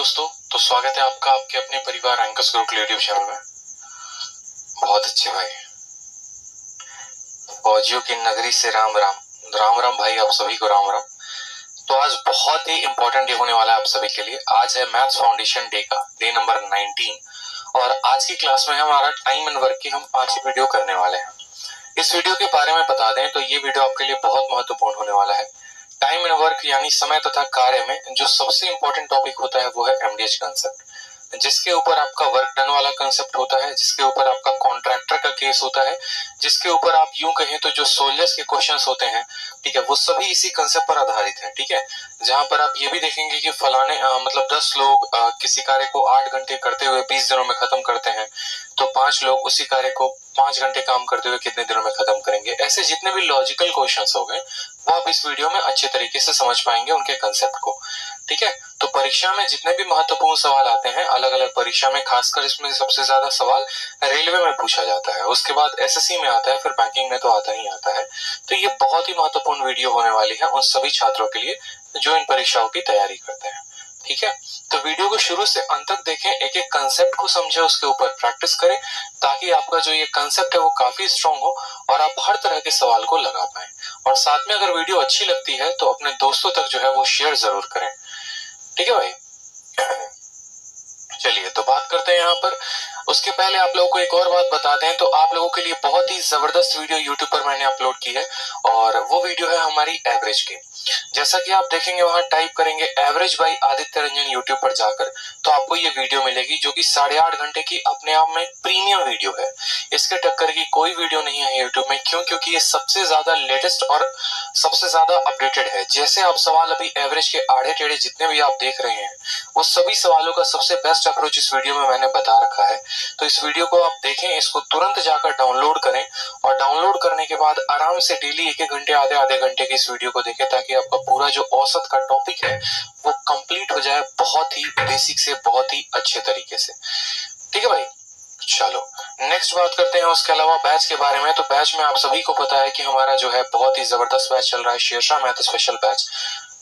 दोस्तों, तो स्वागत है आपका आपके अपने परिवार एंकर्स गुरुकुल यूट्यूब चैनल में। बहुत अच्छे भाई, फौजियों की नगरी से राम राम। राम राम भाई, आप सभी को राम राम। तो आज बहुत ही इंपॉर्टेंट डे होने वाला है आप सभी के लिए। आज है मैथ्स फाउंडेशन डे का डे नंबर 19 और आज की क्लास में हमारा टाइम एंड वर्क की हम 5 वीडियो करने वाले हैं। इस वीडियो के बारे में बता दें तो ये वीडियो आपके लिए बहुत महत्वपूर्ण होने वाला है। टाइम एंड वर्क यानी समय तथा कार्य में जो सबसे इंपॉर्टेंट टॉपिक होता है वो है एमडीएच कंसेप्ट, जिसके ऊपर आपका वर्क डन वाला कंसेप्ट होता है, जिसके ऊपर आपका कॉन्ट्रैक्टर का केस होता है, जिसके ऊपर आप यूं कहें तो जो सोल्जर्स के क्वेश्चंस होते हैं, ठीक है, वो सभी इसी कंसेप्ट पर आधारित है। ठीक है, जहां पर आप ये भी देखेंगे कि फलाने मतलब 10 लोग किसी कार्य को 8 घंटे करते हुए 20 दिनों में खत्म करते हैं, तो 5 लोग उसी कार्य को 5 घंटे काम करते हुए कितने दिनों में खत्म करेंगे। ऐसे जितने भी लॉजिकल क्वेश्चंस हो गए वो आप इस वीडियो में अच्छे तरीके से समझ पाएंगे उनके कंसेप्ट को। ठीक है, तो परीक्षा में जितने भी महत्वपूर्ण सवाल आते हैं अलग अलग परीक्षा में, खासकर इसमें सबसे ज्यादा सवाल रेलवे में पूछा जाता है, उसके बाद एसएससी में आता है, फिर बैंकिंग में तो आता ही आता है। तो ये बहुत ही महत्वपूर्ण वीडियो होने वाली है उन सभी छात्रों के लिए जो इन परीक्षाओं की तैयारी करते हैं। ठीक है, तो वीडियो को शुरू से अंत तक देखें, एक एक कंसेप्ट को समझे, उसके ऊपर प्रैक्टिस करें ताकि आपका जो ये कंसेप्ट है वो काफी स्ट्रांग हो और आप हर तरह के सवाल को लगा पाएं। और साथ में अगर वीडियो अच्छी लगती है तो अपने दोस्तों तक जो है वो शेयर जरूर करें। ठीक है भाई, चलिए तो बात करते हैं यहाँ पर। उसके पहले आप लोगों को एक और बात बता दें तो आप लोगों के लिए बहुत ही जबरदस्त वीडियो यूट्यूब पर मैंने अपलोड की है और वो वीडियो है हमारी एवरेज की। जैसा कि आप देखेंगे वहां टाइप करेंगे average by Aditya Ranjan YouTube पर जाकर तो आपको ये वीडियो मिलेगी जो कि 8.5 घंटे की अपने आप में प्रीमियम वीडियो है। इसके टक्कर की कोई वीडियो नहीं है यूट्यूब में, क्यों? क्योंकि ये सबसे ज्यादा लेटेस्ट और सबसे ज्यादा अपडेटेड है। जैसे आप सवाल अभी एवरेज के आड़े टेढ़े जितने भी आप देख रहे हैं वो सभी सवालों का सबसे बेस्ट अप्रोच इस वीडियो में मैंने बता रखा है। तो इस वीडियो को आप देखें, इसको तुरंत जाकर डाउनलोड करें और डाउनलोड करने के बाद आराम से डेली 1-1 घंटे आधे घंटे की इस वीडियो को देखें ताकि आपका पूरा जो औसत का टॉपिक है वो कंप्लीट हो जाए बहुत ही बेसिक से बहुत ही अच्छे तरीके से। ठीक है भाई, चलो नेक्स्ट बात करते हैं उसके अलावा बैच के बारे में। तो बैच में आप सभी को पता है कि हमारा जो है बहुत ही जबरदस्त बैच चल रहा है, शेरशाह मैथ स्पेशल बैच,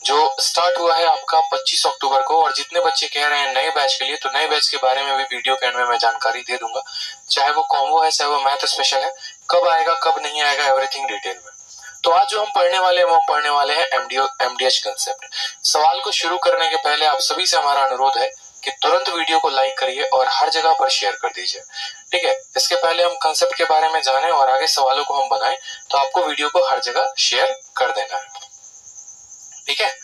जो स्टार्ट हुआ है आपका 25 अक्टूबर को। और जितने बच्चे कह रहे हैं नए बैच के लिए, तो नए बैच के बारे में भी वीडियो के एंड में मैं जानकारी दे दूंगा, चाहे वो कॉम्बो है चाहे वो मैथ स्पेशल है, कब आएगा कब नहीं आएगा एवरीथिंग डिटेल में। तो आज जो हम पढ़ने वाले हैं वो पढ़ने वाले हैं एमडीएच कंसेप्ट। सवाल को शुरू करने के पहले आप सभी से हमारा अनुरोध है कि तुरंत वीडियो को लाइक करिए और हर जगह पर शेयर कर दीजिए। ठीक है, इसके पहले हम कंसेप्ट के बारे में जाने और आगे सवालों को हम बनाएं तो आपको वीडियो को हर जगह शेयर कर देना है। ठीक है,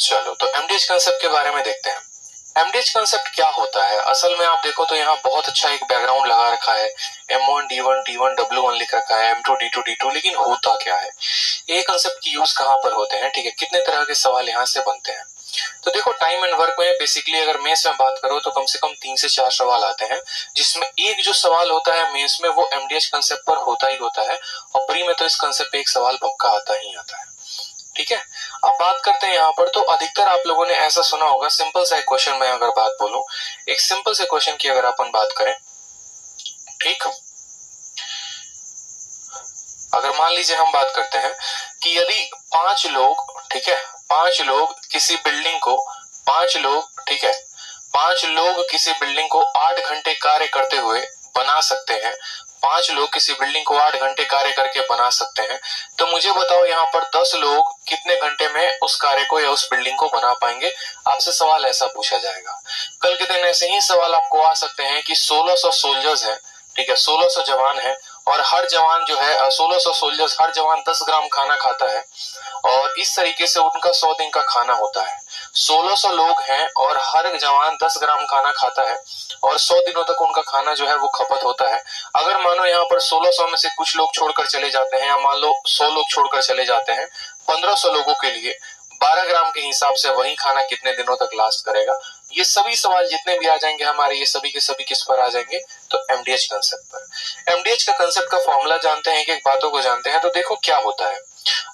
चलो तो एमडीएच कंसेप्ट के बारे में देखते हैं। एमडीएच कंसेप्ट क्या होता है? असल में आप देखो तो यहाँ बहुत अच्छा एक बैकग्राउंड लगा रखा है, M1 D1 T1 W1 लिख रखा है, M2 D2 D2, लेकिन होता क्या है, ये कंसेप्ट की यूज कहाँ पर होते हैं? ठीक है, कितने तरह के सवाल यहाँ से बनते हैं? तो देखो टाइम एंड वर्क में बेसिकली अगर मेंस में बात करो तो कम से कम 3 से 4 सवाल आते हैं, जिसमें एक जो सवाल होता है मेंस में वो एमडीएच कंसेप्ट पर होता ही होता है और प्री में तो इस कंसेप्ट पे एक सवाल पक्का आता ही आता है। ठीक है, अब बात करते हैं यहाँ पर। तो अधिकतर आप लोगों ने ऐसा सुना होगा, सिंपल सा एक क्वेश्चन में अगर बात बोलूं, एक सिंपल से क्वेश्चन की अगर अपन बात करें, ठीक, अगर मान लीजिए हम बात करते हैं कि यदि 5 लोग, ठीक है, 5 लोग किसी बिल्डिंग को, 5 लोग, ठीक है, 5 लोग किसी बिल्डिंग को 8 घंटे कार्य करते हुए बना सकते हैं, 5 लोग किसी बिल्डिंग को 8 घंटे कार्य करके बना सकते हैं, तो मुझे बताओ यहाँ पर 10 लोग कितने घंटे में उस कार्य को या उस बिल्डिंग को बना पाएंगे? आपसे सवाल ऐसा पूछा जाएगा। कल के दिन ऐसे ही सवाल आपको आ सकते हैं कि 1600 सोल्जर्स हैं, ठीक है, 1600 जवान है और हर जवान जो है 1600 सोल्जर्स, हर जवान 10 ग्राम खाना खाता है और इस तरीके से उनका 100 दिन का खाना होता है। 1600 लोग हैं और हर जवान 10 ग्राम खाना खाता है और 100 दिनों तक उनका खाना जो है वो खपत होता है। अगर मानो यहाँ पर 1600 में से कुछ लोग छोड़कर चले जाते हैं, या मान लो 100 लोग छोड़कर चले जाते हैं, 1500 लोगों के लिए 12 ग्राम के हिसाब से वही खाना कितने दिनों तक लास्ट करेगा? ये सभी सवाल जितने भी आ जाएंगे हमारे, ये सभी के सभी किस पर आ जाएंगे? तो एमडीएच कंसेप्ट पर। एमडीएच का कंसेप्ट का फॉर्मूला जानते हैं, एक बातों को जानते हैं। तो देखो क्या होता है,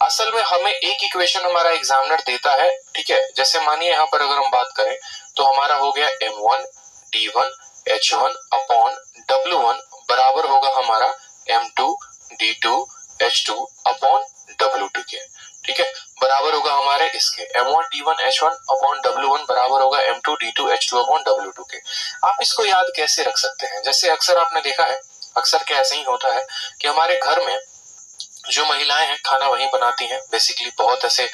असल में हमें एक इक्वेशन हमारा एग्जामिनर देता है, ठीक है, जैसे मानिए यहाँ पर अगर हम बात करें तो हमारा हो गया M1 D1 H1 upon W1 बराबर होगा हमारा M2 D2 H2 upon W2 के। ठीक है, बराबर होगा हमारे इसके M1D1H1/W1 बराबर होगा M2D2H2/W2 के। आप इसको याद कैसे रख सकते हैं? जैसे अक्सर आपने देखा है, अक्सर क्या ऐसे ही होता है कि हमारे घर में जो महिलाएं हैं खाना वही बनाती हैं। बेसिकली बहुत ऐसे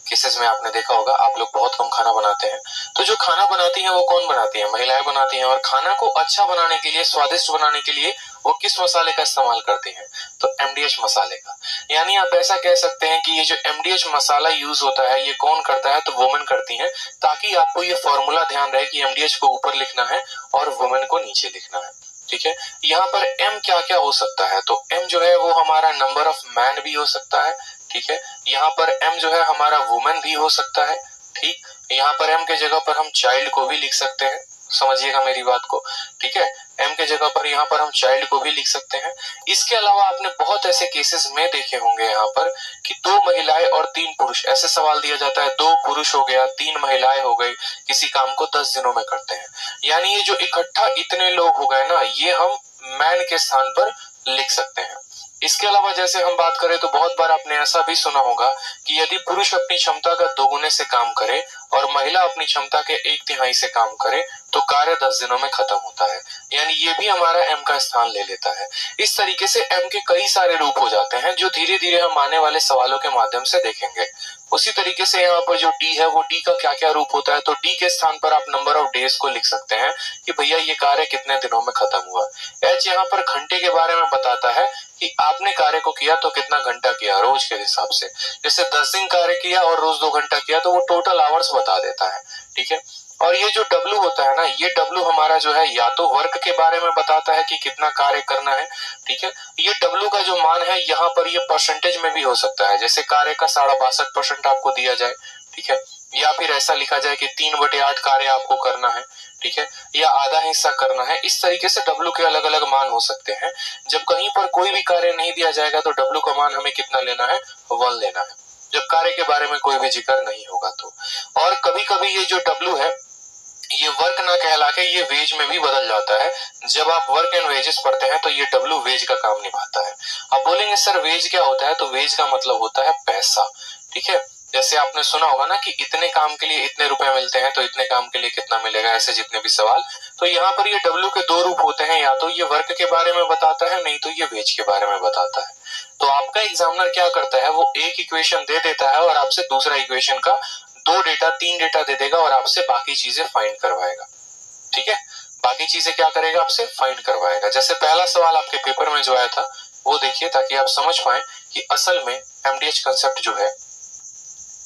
केसेस में आपने देखा होगा, आप लोग बहुत कम खाना बनाते हैं, तो जो खाना बनाती हैं वो कौन बनाती है? महिलाएं बनाती हैं। और खाना को अच्छा बनाने के लिए, स्वादिष्ट बनाने के लिए वो किस मसाले का इस्तेमाल करती हैं? तो MDH मसाले का। यानी आप ऐसा कह सकते हैं कि ये जो MDH मसाला यूज होता है ये कौन करता है? तो वुमेन करती हैं, ताकि आपको ये फॉर्मूला ध्यान रहे कि MDH को ऊपर लिखना है और वुमेन को नीचे लिखना है। ठीक है, यहाँ पर M क्या क्या हो सकता है? तो M जो है वो हमारा नंबर ऑफ मैन भी हो सकता है। ठीक है, यहाँ पर M जो है हमारा वुमेन भी हो सकता है। ठीक, यहाँ पर M के जगह पर हम चाइल्ड को भी लिख सकते हैं, समझिएगा मेरी बात को। ठीक है, M के जगह पर यहाँ पर हम चाइल्ड को भी लिख सकते हैं। इसके अलावा आपने बहुत ऐसे केसेस में देखे होंगे यहाँ पर कि 2 महिलाएं और 3 पुरुष, ऐसे सवाल दिया जाता है 2 पुरुष हो गया, 3 महिलाएं हो गई, किसी काम को 10 दिनों में करते हैं। यानी ये जो इकट्ठा इतने लोग हो गए ना, ये हम मैन के स्थान पर लिख सकते हैं। इसके अलावा जैसे हम बात करें तो बहुत बार आपने ऐसा भी सुना होगा कि यदि पुरुष अपनी क्षमता का 2 गुने से काम करे और महिला अपनी क्षमता के 1/3 से काम करे तो कार्य 10 दिनों में खत्म होता है। यानी ये भी हमारा M का स्थान ले लेता है। इस तरीके से M के कई सारे रूप हो जाते हैं, जो धीरे धीरे हम आने वाले सवालों के माध्यम से देखेंगे। उसी तरीके से यहाँ पर जो D है वो D का क्या क्या रूप होता है? तो D के स्थान पर आप नंबर ऑफ डेज को लिख सकते हैं कि भैया ये कार्य कितने दिनों में खत्म हुआ। H यहाँ पर घंटे के बारे में बताता है कि आपने कार्य को किया तो कितना घंटा किया रोज के हिसाब से। जैसे 10 दिन कार्य किया और रोज 2 घंटा किया तो वो टोटल आवर्स बता देता है। ठीक है, और ये जो W होता है ना, ये W हमारा जो है या तो वर्क के बारे में बताता है कि कितना कार्य करना है। ठीक है, ये W का जो मान है यहाँ पर ये परसेंटेज में भी हो सकता है, जैसे कार्य का 62% आपको दिया जाए। ठीक है, या फिर ऐसा लिखा जाए कि 3/8 कार्य आपको करना है। ठीक है, या आधा हिस्सा करना है। इस तरीके से W के अलग अलग मान हो सकते हैं। जब कहीं पर कोई भी कार्य नहीं दिया जाएगा तो W का मान हमें कितना लेना है? 1 लेना है, जब कार्य के बारे में कोई भी जिक्र नहीं होगा तो। और कभी कभी ये जो W है ये वर्क ना कहला के ये वेज में भी बदल जाता है। जब आप वर्क एंड वेजेस पढ़ते हैं तो ये W वेज का काम निभाता है। आप बोलेंगे सर वेज क्या होता है? तो वेज का मतलब होता है पैसा। ठीक है, जैसे आपने सुना होगा ना कि इतने काम के लिए इतने रुपए मिलते हैं, तो इतने काम के लिए कितना मिलेगा, ऐसे जितने भी सवाल। तो यहाँ पर ये W के 2 रूप होते हैं, या तो ये वर्क के बारे में बताता है, नहीं तो ये वेज के बारे में बताता है। तो आपका एग्जामिनर क्या करता है, वो एक इक्वेशन दे देता है और आपसे दूसरा इक्वेशन का 2 डेटा 3 डेटा दे देगा और आपसे बाकी चीजें फाइंड करवाएगा। ठीक है, बाकी चीजें क्या करेगा? आपसे फाइंड करवाएगा। जैसे पहला सवाल आपके पेपर में जो आया था वो देखिए, ताकि आप समझ पाए कि असल में MDH कंसेप्ट जो है,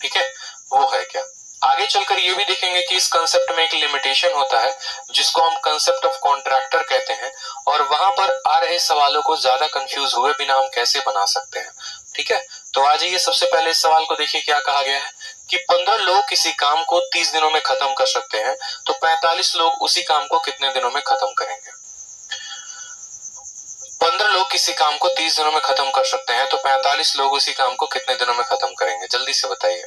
ठीक है, वो है क्या। आगे चलकर ये भी देखेंगे कि इस कंसेप्ट में एक लिमिटेशन होता है जिसको हम कंसेप्ट ऑफ कॉन्ट्रैक्टर कहते हैं, और वहां पर आ रहे सवालों को ज्यादा कंफ्यूज हुए बिना हम कैसे बना सकते हैं। ठीक है, तो आ जाइए, सबसे पहले इस सवाल को देखिए क्या कहा गया है कि 15 लोग किसी काम को 30 दिनों में खत्म कर सकते हैं, तो 45 लोग उसी काम को कितने दिनों में खत्म करेंगे? 15 लोग किसी काम को 30 दिनों में खत्म कर सकते हैं, तो 45 लोग उसी काम को कितने दिनों में खत्म करेंगे? जल्दी से बताइए।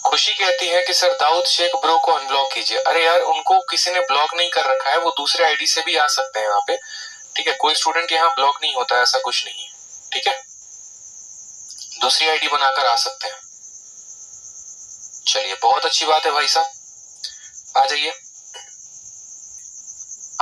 खुशी कहती है कि सर दाऊद शेख ब्रो को अनब्लॉक कीजिए। अरे यार, उनको किसी ने ब्लॉक नहीं कर रखा है, वो दूसरे आईडी से भी आ सकते हैं यहाँ पे। ठीक है, कोई स्टूडेंट यहाँ ब्लॉक नहीं होता है, ऐसा कुछ नहीं है। ठीक है, दूसरी आईडी बनाकर आ सकते हैं। चलिए, बहुत अच्छी बात है भाई साहब, आ जाइए।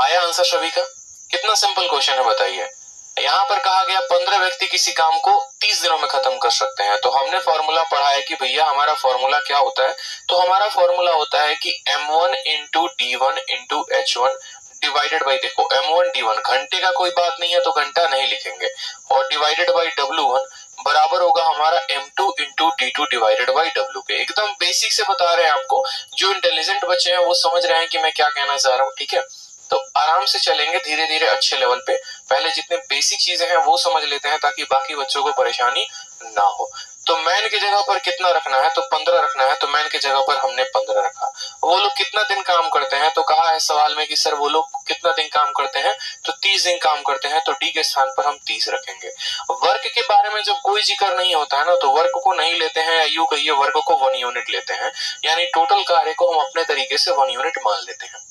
आया आंसर सभी का? कितना सिंपल क्वेश्चन है बताइए। यहाँ पर कहा गया 15 व्यक्ति किसी काम को 30 दिनों में खत्म कर सकते हैं, तो हमने फॉर्मूला पढ़ा है कि भैया हमारा फॉर्मूला क्या होता है? तो हमारा फॉर्मूला होता है कि M1 into D1 into H1 divided by, देखो M1 D1, घंटे का कोई बात नहीं है तो घंटा नहीं लिखेंगे, और डिवाइडेड बाई W1 बराबर होगा हमारा M2 into D2 divided by W के। एकदम बेसिक से बता रहे हैं आपको, जो इंटेलिजेंट बच्चे हैं वो समझ रहे हैं कि मैं क्या कहना चाह रहा हूँ। ठीक है, तो आराम से चलेंगे धीरे धीरे अच्छे लेवल पे। पहले जितने बेसिक चीजें हैं वो समझ लेते हैं ताकि बाकी बच्चों को परेशानी ना हो। तो मैन की जगह पर कितना रखना है? तो 15 रखना है, तो मैन की जगह पर हमने 15 रखा। वो लोग कितना दिन काम करते हैं? तो कहा है सवाल में कि सर वो लोग कितना दिन काम करते हैं? तो 30 दिन काम करते हैं, तो डी के स्थान पर हम 30 रखेंगे। वर्क के बारे में जब कोई जिक्र नहीं होता है ना, तो वर्क को नहीं लेते हैं, या यूं कहिए वर्क को 1 यूनिट लेते हैं, यानी टोटल कार्य को हम अपने तरीके से 1 यूनिट मान लेते हैं।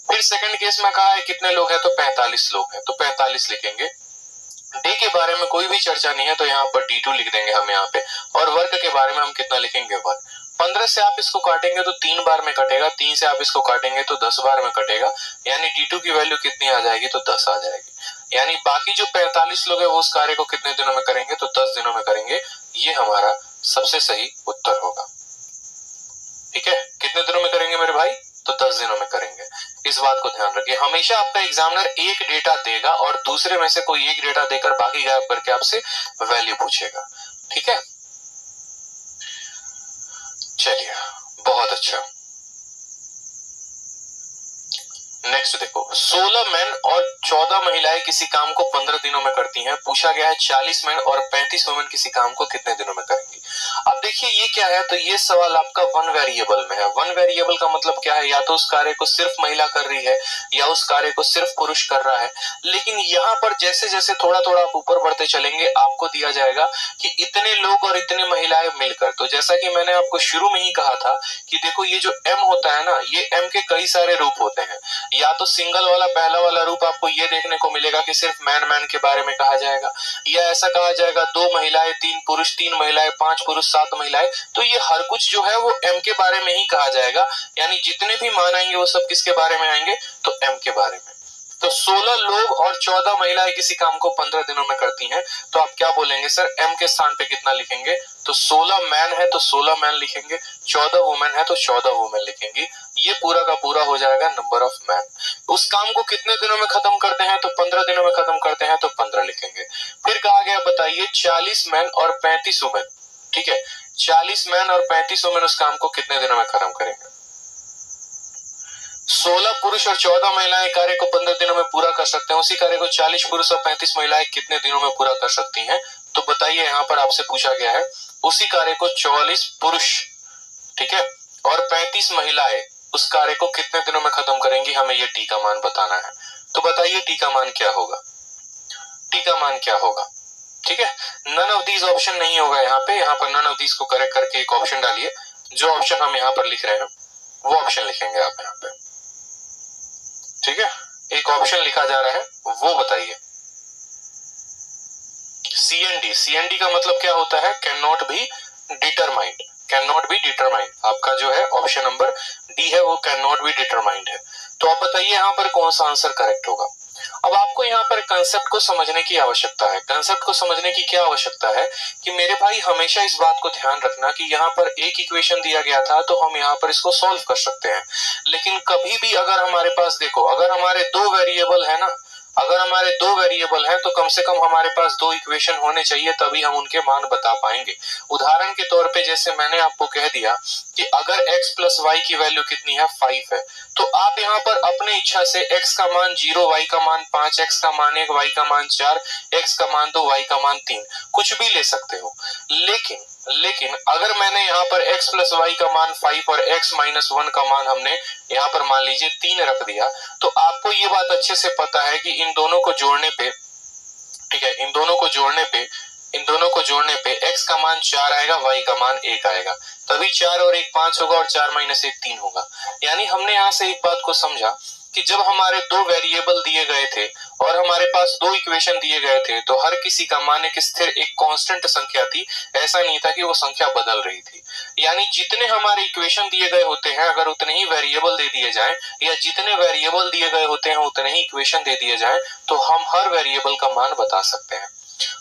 फिर सेकंड केस में कहा है कितने लोग हैं? तो 45 लोग हैं, तो 45 लिखेंगे। डे के बारे में कोई भी चर्चा नहीं है तो यहाँ पर D2 लिख देंगे हम यहाँ पे, और वर्क के बारे में हम कितना लिखेंगे 1। 15 से आप इसको काटेंगे तो 3 बार में कटेगा, 3 से आप इसको काटेंगे तो 10 बार में कटेगा, यानी D2 की वैल्यू कितनी आ जाएगी तो 10 आ जाएगी। यानी बाकी जो 45 लोग है वो उस कार्य को कितने दिनों में करेंगे तो 10 दिनों में करेंगे। ये हमारा सबसे सही उत्तर होगा। ठीक है, कितने दिनों में करेंगे मेरे भाई तो 10 दिनों में करेंगे। इस बात को ध्यान रखिए, हमेशा आपका एग्जामिनर एक डेटा देगा और दूसरे में से कोई एक डेटा देकर बाकी गायब करके आपसे वैल्यू पूछेगा। ठीक है, चलिए बहुत अच्छा। नेक्स्ट देखो, 16 मैन और 14 महिलाएं किसी काम को 15 दिनों में करती हैं। पूछा गया है 40 मैन और 35 वुमेन किसी काम को कितने दिनों में करेंगी। अब देखिए ये क्या है, तो ये सवाल आपका वन वेरिएबल में है। वन वेरिएबल का मतलब क्या है, या तो उस कार्य को सिर्फ महिला कर रही है या उस कार्य को सिर्फ पुरुष कर रहा है। लेकिन यहाँ पर जैसे जैसे थोड़ा थोड़ा आप ऊपर बढ़ते चलेंगे आपको दिया जाएगा कि इतने लोग और इतनी महिलाएं मिलकर। तो जैसा कि मैंने आपको शुरू में ही कहा था कि देखो ये जो एम होता है ना, ये एम के कई सारे रूप होते हैं। या तो सिंगल वाला पहला वाला रूप आपको ये देखने को मिलेगा कि सिर्फ मैन मैन के बारे में कहा जाएगा, या ऐसा कहा जाएगा 2 महिलाएं 3 पुरुष, 3 महिलाएं 5 पुरुष 7 महिलाएं। तो ये हर कुछ जो है वो एम के बारे में ही कहा जाएगा, यानी जितने भी मान आएंगे वो सब किसके बारे में आएंगे तो एम के बारे में। तो 16 लोग और 14 महिलाएं किसी काम को 15 दिनों में करती हैं, तो आप क्या बोलेंगे सर, एम के स्थान पे कितना लिखेंगे, तो 16 मैन है तो 16 मैन लिखेंगे, 14 वुमेन है तो 14 वुमेन लिखेंगे। ये पूरा का पूरा हो जाएगा नंबर ऑफ मैन। उस काम को कितने दिनों में खत्म करते हैं तो 15 दिनों में खत्म करते हैं, तो 15 लिखेंगे। फिर कहा गया बताइए 40 मैन और 35 वुमेन, ठीक है, 40 मैन और 35 वुमेन उस काम को कितने दिनों में खत्म करेंगे। 16 पुरुष और 14 महिलाएं कार्य को 15 दिनों में पूरा कर सकते हैं, उसी कार्य को 40 पुरुष और 35 महिलाएं कितने दिनों में पूरा कर सकती हैं। तो बताइए, यहाँ पर आपसे पूछा गया है उसी कार्य को 44 पुरुष, ठीक है, और 35 महिलाएं उस कार्य को कितने दिनों में खत्म करेंगी, हमें ये टी का मान बताना है। तो बताइए टी का मान क्या होगा, टी का मान क्या होगा। ठीक है, नन ऑफ दीज ऑप्शन नहीं होगा यहाँ पे, यहाँ पर नन ऑफ दीज को करेक्ट करके एक ऑप्शन डालिए। जो ऑप्शन हम यहाँ पर लिख रहे हैं वो ऑप्शन लिखेंगे आप यहाँ पे। ठीक है, एक ऑप्शन लिखा जा रहा है वो बताइए। CND, CND का मतलब क्या होता है, can not be determined, can not be determined. आपका जो है ऑप्शन नंबर डी है वो कैन नॉट बी डिटरमाइंड है। तो आप बताइए यहाँ पर कौन सा आंसर करेक्ट होगा। अब आपको यहाँ पर कंसेप्ट को समझने की आवश्यकता है। कंसेप्ट को समझने की क्या आवश्यकता है कि मेरे भाई हमेशा इस बात को ध्यान रखना कि यहाँ पर एक इक्वेशन दिया गया था तो हम यहाँ पर इसको सॉल्व कर सकते हैं, लेकिन कभी भी अगर हमारे पास देखो, अगर हमारे 2 वेरिएबल है ना, अगर हमारे 2 वेरिएबल हैं तो कम से कम हमारे पास 2 इक्वेशन होने चाहिए, तभी हम उनके मान बता पाएंगे। उदाहरण के तौर पे जैसे मैंने आपको कह दिया कि अगर x प्लस वाई की वैल्यू कितनी है 5 है, तो आप यहाँ पर अपने इच्छा से x का मान 0, y का मान 5, x का मान 1, y का मान 4, x का मान 2, y का मान 3, कुछ भी ले सकते हो। लेकिन अगर मैंने यहाँ पर x प्लस वाई का मान 5 और x माइनस 1 का मान हमने यहाँ पर मान लीजिए 3 रख दिया, तो आपको ये बात अच्छे से पता है कि इन दोनों को जोड़ने पे, ठीक है, इन दोनों को जोड़ने पे x का मान 4 आएगा, y का मान 1 आएगा, तभी 4 और 1 5 होगा और 4 माइनस 1 3 होगा। यानी हमने यहाँ से एक बात को समझा कि जब हमारे 2 वेरिएबल दिए गए थे और हमारे पास 2 इक्वेशन दिए गए थे, तो हर किसी का मान एक स्थिर, एक कांस्टेंट संख्या थी। ऐसा नहीं था कि वो संख्या बदल रही थी। यानी जितने हमारे इक्वेशन दिए गए होते हैं, अगर उतने ही वेरिएबल दे दिए जाएं, या जितने वेरिएबल दिए गए होते हैं उतने ही इक्वेशन दे दिए जाएं, तो हम हर वेरिएबल का मान बता सकते हैं।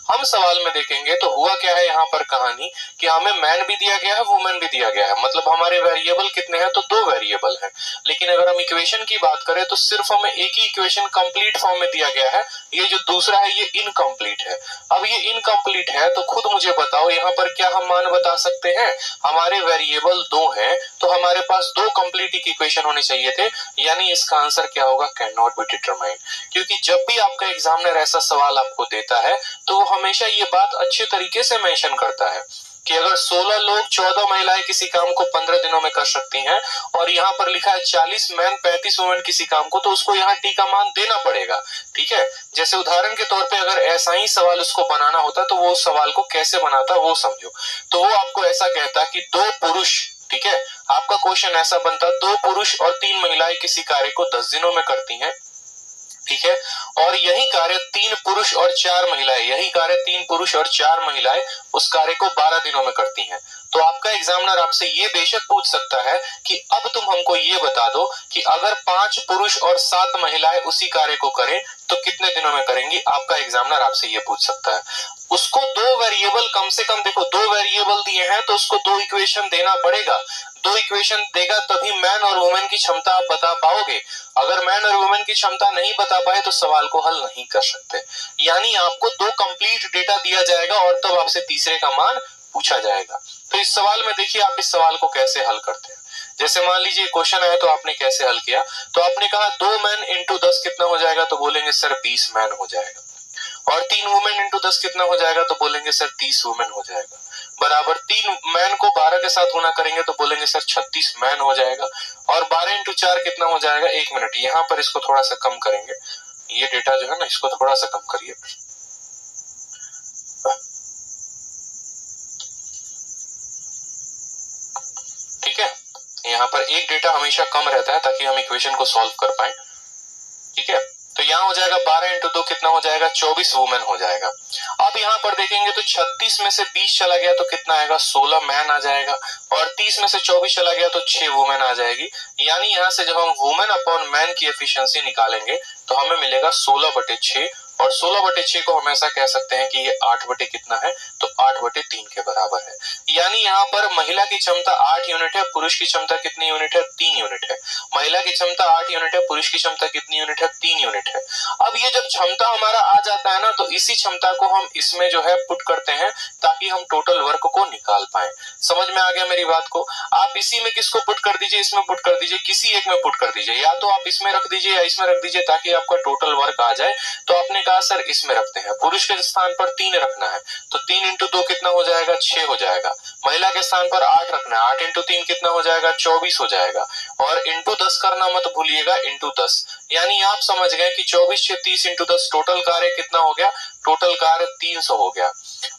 हम सवाल में देखेंगे तो हुआ क्या है यहाँ पर कहानी कि हमें मैन भी दिया गया है, वुमेन भी दिया गया है, मतलब हमारे वेरिएबल कितने हैं तो 2 वेरिएबल हैं। लेकिन अगर हम इक्वेशन की बात करें तो सिर्फ हमें एक ही इक्वेशन कंप्लीट फॉर्म में दिया गया है, ये जो दूसरा है ये इनकम्प्लीट है। अब ये इनकम्प्लीट है तो खुद मुझे बताओ यहाँ पर क्या हम मान बता सकते हैं। हमारे वेरिएबल 2 हैं तो हमारे पास 2 कंप्लीट इक्वेशन होने चाहिए थे, यानी इसका आंसर क्या होगा, कैन नॉट बी डिटरमाइंड। क्योंकि जब भी आपका एग्जामिनर ऐसा सवाल आपको देता है तो वो हमेशा ये बात अच्छे तरीके से मेंशन करता है कि अगर 16 लोग 14 महिलाएं किसी काम को 15 दिनों में कर सकती हैं और यहाँ पर लिखा है 40 मैन 35 वुमेन किसी काम को, तो उसको यहाँ टी का मान देना पड़ेगा। ठीक है, जैसे उदाहरण के तौर पे अगर ऐसा ही सवाल उसको बनाना होता तो वो उस सवाल को कैसे बनाता वो समझो। तो वो आपको ऐसा कहता कि 2 पुरुष, ठीक है, आपका क्वेश्चन ऐसा बनता 2 पुरुष और 3 महिलाएं किसी कार्य को 10 दिनों में करती हैं। ठीक है। और यही कार्य 3 पुरुष और 4 महिलाएं, यही कार्य 3 पुरुष और 4 महिलाएं उस कार्य को 12 दिनों में करती हैं। तो आपका एग्जामिनर आपसे ये बेशक पूछ सकता है कि अब तुम हमको ये बता दो कि अगर 5 पुरुष और 7 महिलाएं उसी कार्य को करें तो कितने दिनों में करेंगी। आपका एग्जामिनर आपसे ये पूछ सकता है। उसको 2 वेरिएबल कम से कम, देखो 2 वेरिएबल दिए हैं तो उसको 2 इक्वेशन देना पड़ेगा। 2 इक्वेशन देगा तभी मैन और वुमेन की क्षमता आप बता पाओगे। अगर मैन और वुमेन की क्षमता नहीं बता पाए तो सवाल को हल नहीं कर सकते। यानी आपको 2 कंप्लीट डेटा दिया जाएगा और तब आपसे तीसरे का मान पूछा जाएगा। तो इस सवाल में देखिए आप इस सवाल को कैसे हल करते हैं। जैसे मान लीजिए क्वेश्चन आया तो आपने कैसे हल किया, तो आपने कहा 2 मैन इंटू 10 कितना हो जाएगा, तो बोलेंगे सर 20 मैन हो जाएगा। और 3 वुमेन इंटू 10 कितना हो जाएगा, तो बोलेंगे सर 30 वुमेन हो जाएगा। बराबर 3 मैन को 12 के साथ गुना करेंगे तो बोलेंगे सर 36 मैन हो जाएगा। और 12 इंटू 4 कितना हो जाएगा, 1 मिनट, यहाँ पर इसको थोड़ा सा कम करेंगे, ये डेटा जो है ना इसको थोड़ा सा कम करिए। ठीक है, यहाँ पर एक डेटा हमेशा कम रहता है ताकि हम इक्वेशन को सॉल्व कर पाए। ठीक है, तो यहाँ हो जाएगा 12 इंटू 2 कितना हो जाएगा, 24 वुमेन हो जाएगा। अब यहाँ पर देखेंगे तो 36 में से 20 चला गया तो कितना आएगा, 16 मैन आ जाएगा। और 30 में से 24 चला गया तो 6 वुमेन आ जाएगी। यानी यहाँ से जब हम वुमेन अपॉन मैन की एफिशिएंसी निकालेंगे तो हमें मिलेगा 16/6। और 16/6 को हम ऐसा कह सकते हैं कि ये 8 कितना है, तो 8/3 के बराबर है। यानी यहाँ पर महिला की क्षमता 8 यूनिट है, पुरुष की क्षमता कितनी यूनिट है, 3 यूनिट है। महिला की क्षमता 8 यूनिट है, पुरुष की क्षमता कितनी यूनिट है, 3 यूनिट है। अब ये जब क्षमता हमारा आ जाता है ना तो इसी क्षमता को हम इसमें जो है पुट करते हैं ताकि हम टोटल वर्क को निकाल पाए। समझ में आ गया मेरी बात को। आप इसी में किसको पुट कर दीजिए, इसमें पुट कर दीजिए, किसी एक में पुट कर दीजिए, या तो आप इसमें रख दीजिए या इसमें रख दीजिए ताकि आपका टोटल वर्क आ जाए। तो आपने कहा सर इसमें रखते हैं, पुरुष के स्थान पर 3 रखना है तो 3 इंटू 2 कितना हो जाएगा, 6 हो जाएगा। महिला के स्थान पर 8 रखना है, 8 इंटू 3 कितना हो जाएगा, 24 हो जाएगा। और इंटू 10 करना मत भूलिएगा, इंटू 10। यानी आप समझ गए कि 24 6 30 इंटू 10 टोटल कार्य कितना हो गया, टोटल कार्य 300 हो गया।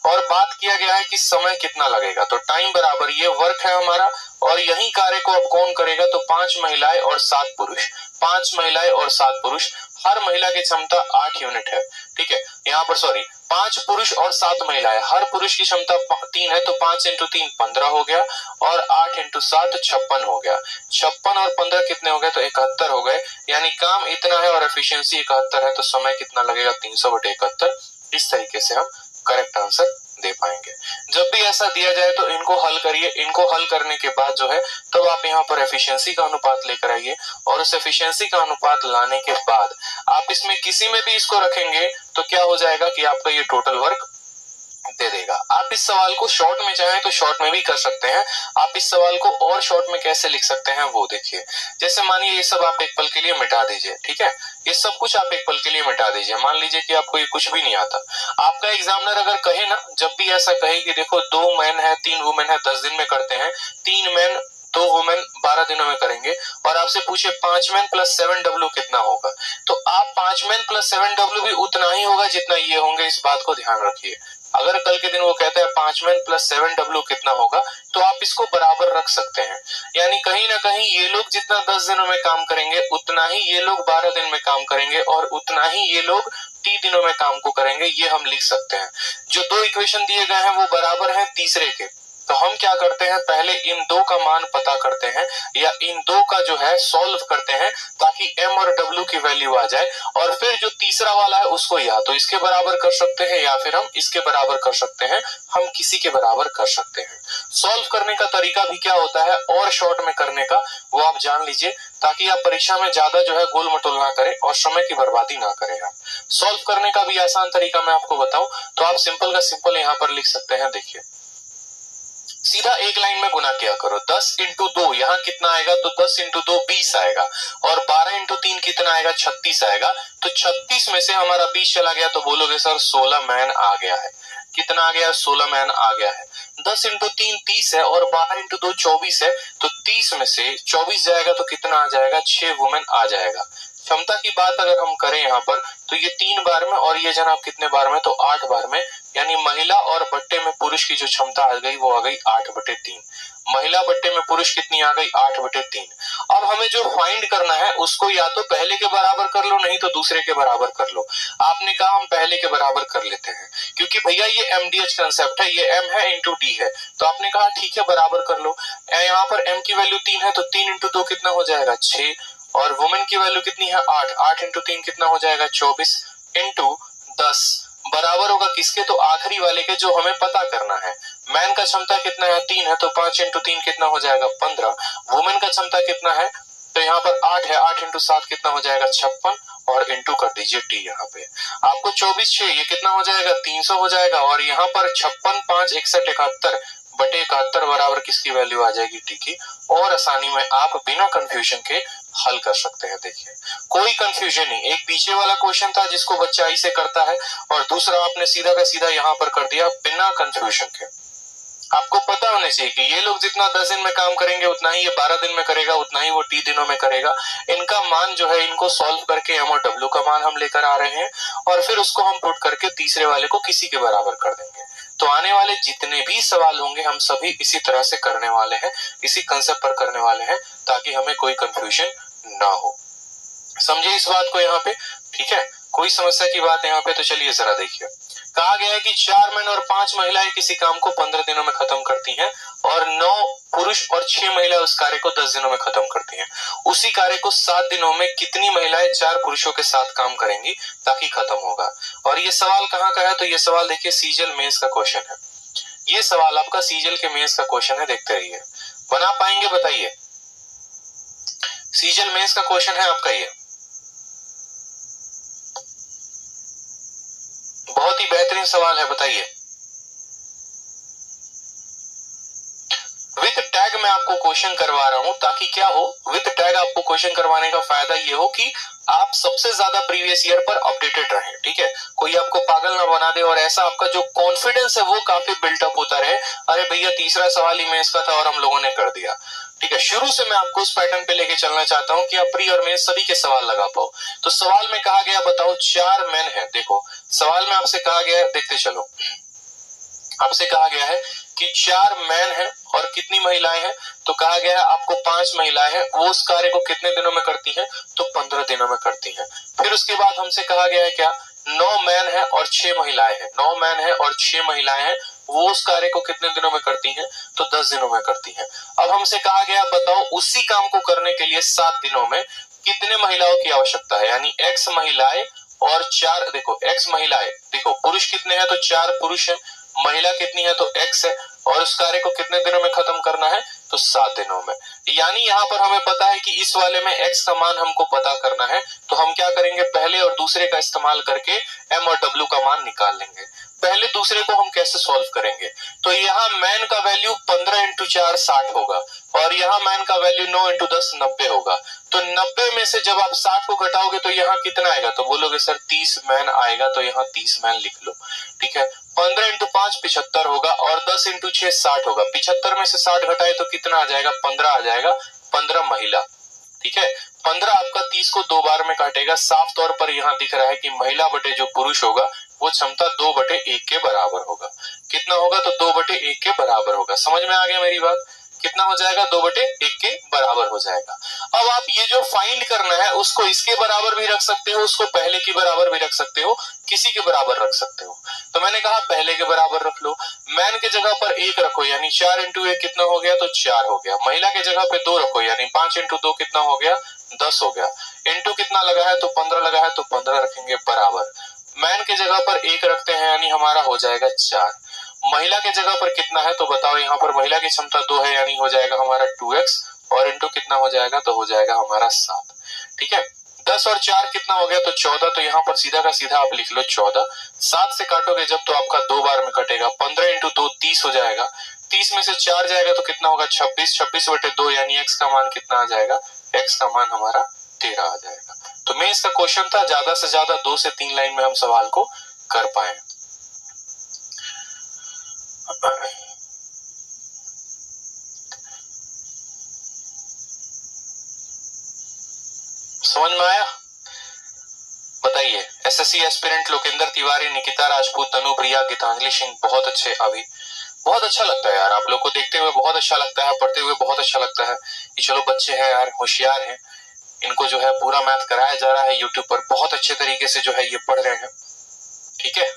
और बात किया गया है कि समय कितना लगेगा, तो टाइम बराबर ये वर्क है हमारा और यही कार्य को अब कौन करेगा, तो 5 महिलाएं और 7 पुरुष। 5 महिलाएं और 7 पुरुष, हर महिला की क्षमता 8 यूनिट है। ठीक है, यहाँ पर सॉरी 5 पुरुष और 7 महिलाएं, हर पुरुष की क्षमता 3 है तो 5 इंटू 3 15 हो गया और 8 इंटू 7 56 हो गया। 56 और 15 कितने हो गए, तो 71 हो गए। यानी काम इतना है और एफिशिएंसी 71 है तो समय कितना लगेगा, 300/71। इस तरीके से हम करेक्ट आंसर दे पाएंगे। जब भी ऐसा दिया जाए तो इनको हल करिए। इनको हल करने के बाद जो है तब आप यहाँ पर एफिशिएंसी का अनुपात लेकर आइए और उस एफिशिएंसी का अनुपात लाने के बाद आप इसमें किसी में भी इसको रखेंगे तो क्या हो जाएगा कि आपका ये टोटल वर्क दे देगा। आप इस सवाल को शॉर्ट में चाहें तो शॉर्ट में भी कर सकते हैं। आप इस सवाल को और शॉर्ट में कैसे लिख सकते हैं वो देखिए। जैसे मानिए ये सब आप एक पल के लिए मिटा दीजिए, ठीक है, ये सब कुछ आप एक पल के लिए मिटा दीजिए। मान लीजिए कि आपको ये कुछ भी नहीं आता। आपका एग्जामिनर अगर कहे ना, जब भी ऐसा कहे कि देखो 2 मैन है 3 वुमेन है 10 दिन में करते हैं, 3 मैन 2 वुमेन 12 दिनों में करेंगे, और आपसे पूछे 5 मैन प्लस 7 डब्ल्यू कितना होगा, तो आप 5 मैन प्लस 7 डब्ल्यू भी उतना ही होगा जितना ये होंगे, इस बात को ध्यान रखिए। अगर कल के दिन वो कहता है 5 मैन प्लस 7 डब्ल्यू कितना होगा, तो आप इसको बराबर रख सकते हैं। यानी कहीं ना कहीं ये लोग जितना 10 दिनों में काम करेंगे उतना ही ये लोग 12 दिन में काम करेंगे और उतना ही ये लोग 30 दिनों में काम को करेंगे, ये हम लिख सकते हैं। जो 2 इक्वेशन दिए गए हैं वो बराबर हैं तीसरे के, तो हम क्या करते हैं, पहले इन 2 का मान पता करते हैं या इन 2 का जो है सॉल्व करते हैं ताकि m और w की वैल्यू आ जाए, और फिर जो तीसरा वाला है उसको या तो इसके बराबर कर सकते हैं या फिर हम इसके बराबर कर सकते हैं, हम किसी के बराबर कर सकते हैं। सॉल्व करने का तरीका भी क्या होता है और शॉर्ट में करने का, वो आप जान लीजिए ताकि आप परीक्षा में ज्यादा जो है गोल मटोल ना करें और समय की बर्बादी ना करें। आप सॉल्व करने का भी आसान तरीका मैं आपको बताऊं तो आप सिंपल का सिंपल यहाँ पर लिख सकते हैं। देखिए सीधा एक लाइन में गुना किया करो, 10 इंटू 2 यहाँ कितना आएगा, तो 10 इंटू 2 20 आएगा, और 12 इंटू 3 कितना आएगा, 36 आएगा। तो 36 में से हमारा 20 चला गया तो बोलोगे सर 16 मैन आ गया है। कितना आ गया, 16 मैन आ गया है। 10 इंटू 3 30 है और 12 इंटू 2 24 है, तो 30 में से 24 जाएगा तो कितना आ जाएगा, 6 वुमेन आ जाएगा। क्षमता की बात अगर हम करें यहाँ पर तो ये 3 बार में और ये जनाब कितने बार में, तो 8 बार में यानी महिला और बट्टे में पुरुष की जो क्षमता आ गई वो आ गई 8/3। महिला बट्टे में पुरुष कितनी आ गई 8/3। अब हमें जो फाइंड करना है उसको या तो पहले के बराबर कर लो, नहीं तो दूसरे के बराबर कर लो। आपने कहा हम पहले के बराबर कर लेते हैं, क्योंकि भैया ये MDH कंसेप्ट है, ये M है इंटू D है, तो आपने कहा ठीक है बराबर कर लो। यहाँ पर M की वैल्यू 3 है तो 3 × 2 कितना हो जाएगा 6, और वुमेन की वैल्यू कितनी है 8, 8 × 3 कितना हो जाएगा 24 इंटू 10 बराबर होगा किसके, तो आखिरी वाले के जो हमें पता करना है। मैन का क्षमता कितना है 3 है तो 5 × 3 कितना हो जाएगा 15। वुमेन का क्षमता कितना है तो यहाँ पर 8 है, 8 × 7 कितना हो जाएगा 56, और इंटू कर दीजिए टी। यहाँ पे आपको 24 6 ये कितना हो जाएगा 300 हो जाएगा, और यहाँ पर 56 5 61 71 बटे 71 बराबर किसकी वैल्यू आ जाएगी टी की। और आसानी में आप बिना कंफ्यूजन के हल कर सकते हैं। देखिए कोई कंफ्यूजन नहीं, एक पीछे वाला क्वेश्चन था जिसको बच्चा ऐसे करता है, और दूसरा आपने सीधा का सीधा यहाँ पर कर दिया बिना कंफ्यूजन के। आपको पता होना चाहिए कि ये लोग जितना 10 दिन में काम करेंगे उतना ही ये 12 दिन में करेगा, उतना ही वो टी दिनों में करेगा। इनका मान जो है इनको सॉल्व करके M और W का मान हम लेकर आ रहे हैं, और फिर उसको हम पुट करके तीसरे वाले को किसी के बराबर कर देंगे। तो आने वाले जितने भी सवाल होंगे हम सभी इसी तरह से करने वाले हैं, इसी कंसेप्ट पर करने वाले हैं, ताकि हमें कोई कंफ्यूजन ना हो। समझे इस बात को यहाँ पे, ठीक है, कोई समस्या की बात यहाँ पे। तो चलिए जरा देखिए, कहा गया है कि 4 मैन और 5 महिलाएं किसी काम को 15 दिनों में खत्म करती हैं, और 9 पुरुष और 6 महिलाएं उस कार्य को 10 दिनों में खत्म करती हैं। उसी कार्य को 7 दिनों में कितनी महिलाएं 4 पुरुषों के साथ काम करेंगी ताकि खत्म होगा। और ये सवाल कहाँ का है, तो ये सवाल देखिए सीजल मेंस का क्वेश्चन है। ये सवाल आपका सीजल के मेंस का क्वेश्चन है, देखते रहिए। बना पाएंगे बताइए, सीजल मेंस का क्वेश्चन है आपका ये, बहुत ही बेहतरीन सवाल है, बताइए। विथ टैग मैं आपको क्वेश्चन करवा रहा हूं, ताकि क्या हो, विथ टैग आपको क्वेश्चन करवाने का फायदा ये हो कि आप सबसे ज्यादा प्रीवियस ईयर पर अपडेटेड रहें, ठीक है, कोई आपको पागल ना बना दे, और ऐसा आपका जो कॉन्फिडेंस है वो काफी बिल्टअप होता रहे। अरे भैया तीसरा सवाल ही मेंस का था और हम लोगों ने कर दिया, ठीक है। शुरू से मैं आपको उस पैटर्न पे लेके चलना चाहता हूं कि आप प्री और मेंस सभी के सवाल लगा पाओ। तो सवाल में कहा गया, बताओ 4 मैन है, देखो सवाल में आपसे कहा गया है, देखते चलो, आपसे कहा गया है कि 4 मैन है और कितनी महिलाएं हैं, तो कहा गया है आपको 5 महिलाएं हैं, वो उस कार्य को कितने दिनों में करती हैं, तो 15 दिनों में करती हैं। फिर उसके बाद हमसे कहा गया है क्या, 9 मैन है और 6 महिलाएं हैं, 9 मैन है और 6 महिलाएं हैं, वो उस कार्य को कितने दिनों में करती हैं, तो 10 दिनों में करती हैं। अब हमसे कहा गया बताओ उसी काम को करने के लिए 7 दिनों में कितने महिलाओं की आवश्यकता है, यानी X महिलाएं और 4, देखो X महिलाएं, देखो पुरुष कितने हैं, तो 4 पुरुष है, महिला कितनी है तो X है, और उस कार्य को कितने दिनों में खत्म करना है, तो 7 दिनों में। यानी यहाँ पर हमें पता है कि इस वाले में X का मान हमको पता करना है, तो हम क्या करेंगे, पहले और दूसरे का इस्तेमाल करके M और W का मान निकाल लेंगे। पहले दूसरे को हम कैसे सॉल्व करेंगे, तो यहाँ मैन का वैल्यू 15 × 4 60 होगा, और यहाँ मैन का वैल्यू 9 × 10 90 होगा। तो 90 में से जब आप 60 को घटाओगे तो यहाँ कितना आएगा, तो बोलोगे सर 30 मैन आएगा, तो यहाँ 30 मैन लिख लो, ठीक है। 15 × 5 75 होगा, और 10 × 6 60 होगा। 75 में से 60 घटाए तो कितना आ जाएगा, 15 आ जाएगा, 15 महिला, ठीक है। 15 आपका 30 को 2 बार में काटेगा, साफ तौर पर यहाँ दिख रहा है कि महिला बटे जो पुरुष होगा वो क्षमता 2/1 के बराबर होगा। कितना होगा, तो 2/1 के बराबर होगा। समझ में आ गया मेरी बात, कितना हो जाएगा, 2/1 के बराबर हो जाएगा। अब आप ये जो फाइंड करना है उसको इसके बराबर भी रख सकते हो, उसको पहले के बराबर भी रख सकते हो, किसी के बराबर रख सकते हो। तो मैंने कहा पहले के बराबर रख लो, मैन के जगह पर 1 रखो, यानी 4 × 1 कितना हो गया, तो 4 हो गया। महिला के जगह पे 2 रखो, यानी 5 × 2 कितना हो गया, 10 हो गया। इंटू कितना लगा है, तो 15 लगा है, तो 15 रखेंगे बराबर। मैन के जगह पर 1 रखते हैं, यानी हमारा हो जाएगा 4। महिला के जगह पर कितना है, तो बताओ, यहाँ पर महिला की क्षमता 2 है, यानी हो जाएगा हमारा 2x, और इंटू कितना हो जाएगा, तो हो जाएगा हमारा 7, ठीक है। 10 और 4 कितना हो गया, तो 14, तो यहाँ पर सीधा का सीधा आप लिख लो 14। 7 से काटोगे जब तो आपका 2 बार में कटेगा, 15 × 2 30 हो जाएगा। 30 में से 4 जाएगा तो कितना होगा, 26, 26/2, यानी x का मान कितना आ जाएगा, x का मान हमारा 13 आ जाएगा। तो मैं इसका क्वेश्चन था, ज्यादा से ज्यादा 2 से 3 लाइन में हम सवाल को कर पाए। समझ में आया? बताइए। एसएससी एस्पिरेंट लोकेंद्र तिवारी, निकिता राजपूत, तनुप्रिया, गीतांजलि सिंह, बहुत अच्छे। अभी बहुत अच्छा लगता है यार, आप लोग को देखते हुए बहुत अच्छा लगता है, पढ़ते हुए बहुत अच्छा लगता है कि चलो बच्चे हैं यार, होशियार हैं, इनको जो है पूरा मैथ कराया जा रहा है यूट्यूब पर, बहुत अच्छे तरीके से जो है ये पढ़ रहे हैं। ठीक है,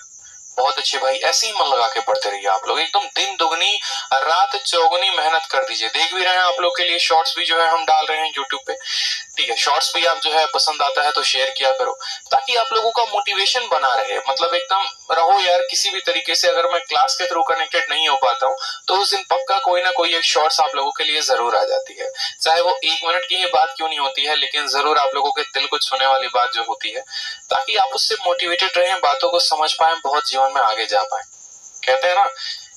बहुत अच्छे भाई, ऐसे ही मन लगा के पढ़ते रहिए आप लोग, एकदम दिन दुगनी रात चौगुनी मेहनत कर दीजिए। देख भी रहे हैं आप लोग के लिए शॉर्ट्स भी जो है हम डाल रहे हैं यूट्यूब पे। ठीक है, शॉर्ट्स भी आप जो है पसंद आता है तो शेयर किया करो, ताकि आप लोगों का मोटिवेशन बना रहे, मतलब एकदम रहो यार किसी भी तरीके से। अगर मैं क्लास के थ्रू कनेक्टेड नहीं हो पाता हूँ तो उस दिन पक्का कोई ना कोई एक शॉर्ट्स आप लोगों के लिए जरूर आ जाती है, चाहे वो 1 मिनट की ही बात क्यों नहीं होती है, लेकिन जरूर आप लोगों के दिल को छूने वाली बात जो होती है, ताकि आप उससे मोटिवेटेड रहें, बातों को समझ पाए, बहुत जीवन में आगे जा पाए। कहते हैं ना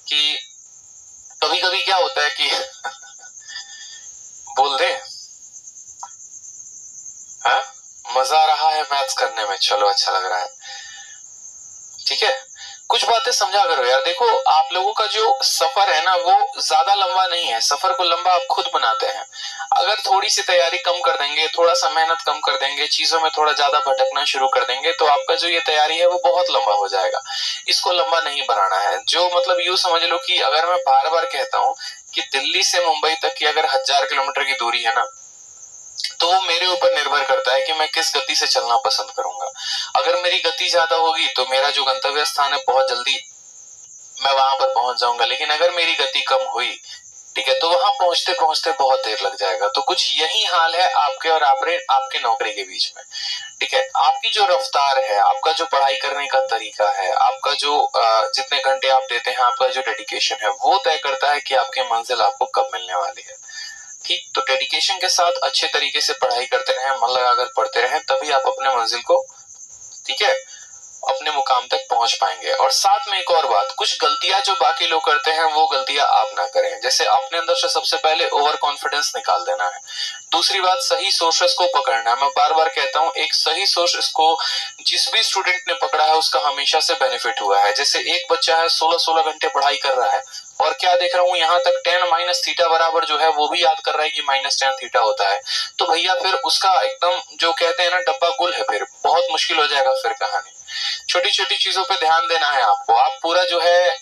कि कभी कभी क्या होता है कि बोल दे, हाँ मजा आ रहा है मैथ्स करने में, चलो अच्छा लग रहा है। ठीक है, कुछ बातें समझा करो यार। देखो आप लोगों का जो सफर है ना वो ज्यादा लंबा नहीं है, सफर को लंबा आप खुद बनाते हैं। अगर थोड़ी सी तैयारी कम कर देंगे, थोड़ा सा मेहनत कम कर देंगे, चीजों में थोड़ा ज्यादा भटकना शुरू कर देंगे, तो आपका जो ये तैयारी है वो बहुत लंबा हो जाएगा। इसको लंबा नहीं बनाना है। जो मतलब यूं समझ लो कि अगर मैं बार बार कहता हूँ कि दिल्ली से मुंबई तक की अगर 1000 किलोमीटर की दूरी है ना, तो वो मेरे ऊपर निर्भर करता है कि मैं किस गति से चलना पसंद करूंगा। अगर मेरी गति ज्यादा होगी तो मेरा जो गंतव्य स्थान है बहुत जल्दी मैं वहां पर पहुंच जाऊंगा, लेकिन अगर मेरी गति कम हुई, ठीक है, तो वहां पहुंचते पहुंचते बहुत देर लग जाएगा। तो कुछ यही हाल है आपके और आपके नौकरी के बीच में। ठीक है, आपकी जो रफ्तार है, आपका जो पढ़ाई करने का तरीका है, आपका जो जितने घंटे आप देते हैं, आपका जो डेडिकेशन है, वो तय करता है कि आपकी मंजिल आपको कब मिलने वाली है। ठीक, तो डेडिकेशन के साथ अच्छे तरीके से पढ़ाई करते रहें, मन लगाकर पढ़ते रहें, तभी आप अपने मंजिल को, ठीक है, अपने मुकाम तक पहुंच पाएंगे। और साथ में एक और बात, कुछ गलतियां जो बाकी लोग करते हैं वो गलतियां आप ना करें। जैसे अपने अंदर से सबसे पहले ओवर कॉन्फिडेंस निकाल देना है। दूसरी बात, सही सोर्सेस को पकड़ना है। मैं बार बार कहता हूं, एक सही सोर्स को जिस भी स्टूडेंट ने पकड़ा है उसका हमेशा से बेनिफिट हुआ है। जैसे एक बच्चा है 16-16 घंटे पढ़ाई कर रहा है, और क्या देख रहा हूं यहाँ तक tan माइनस थीटा बराबर जो है वो भी याद कर रहा है कि माइनस tan थीटा होता है, तो भैया फिर उसका एकदम जो कहते हैं ना डब्बा गुल है, फिर बहुत मुश्किल हो जाएगा फिर कहानी। छोटी छोटी चीजों पे ध्यान देना है आपको। आप पूरा जो है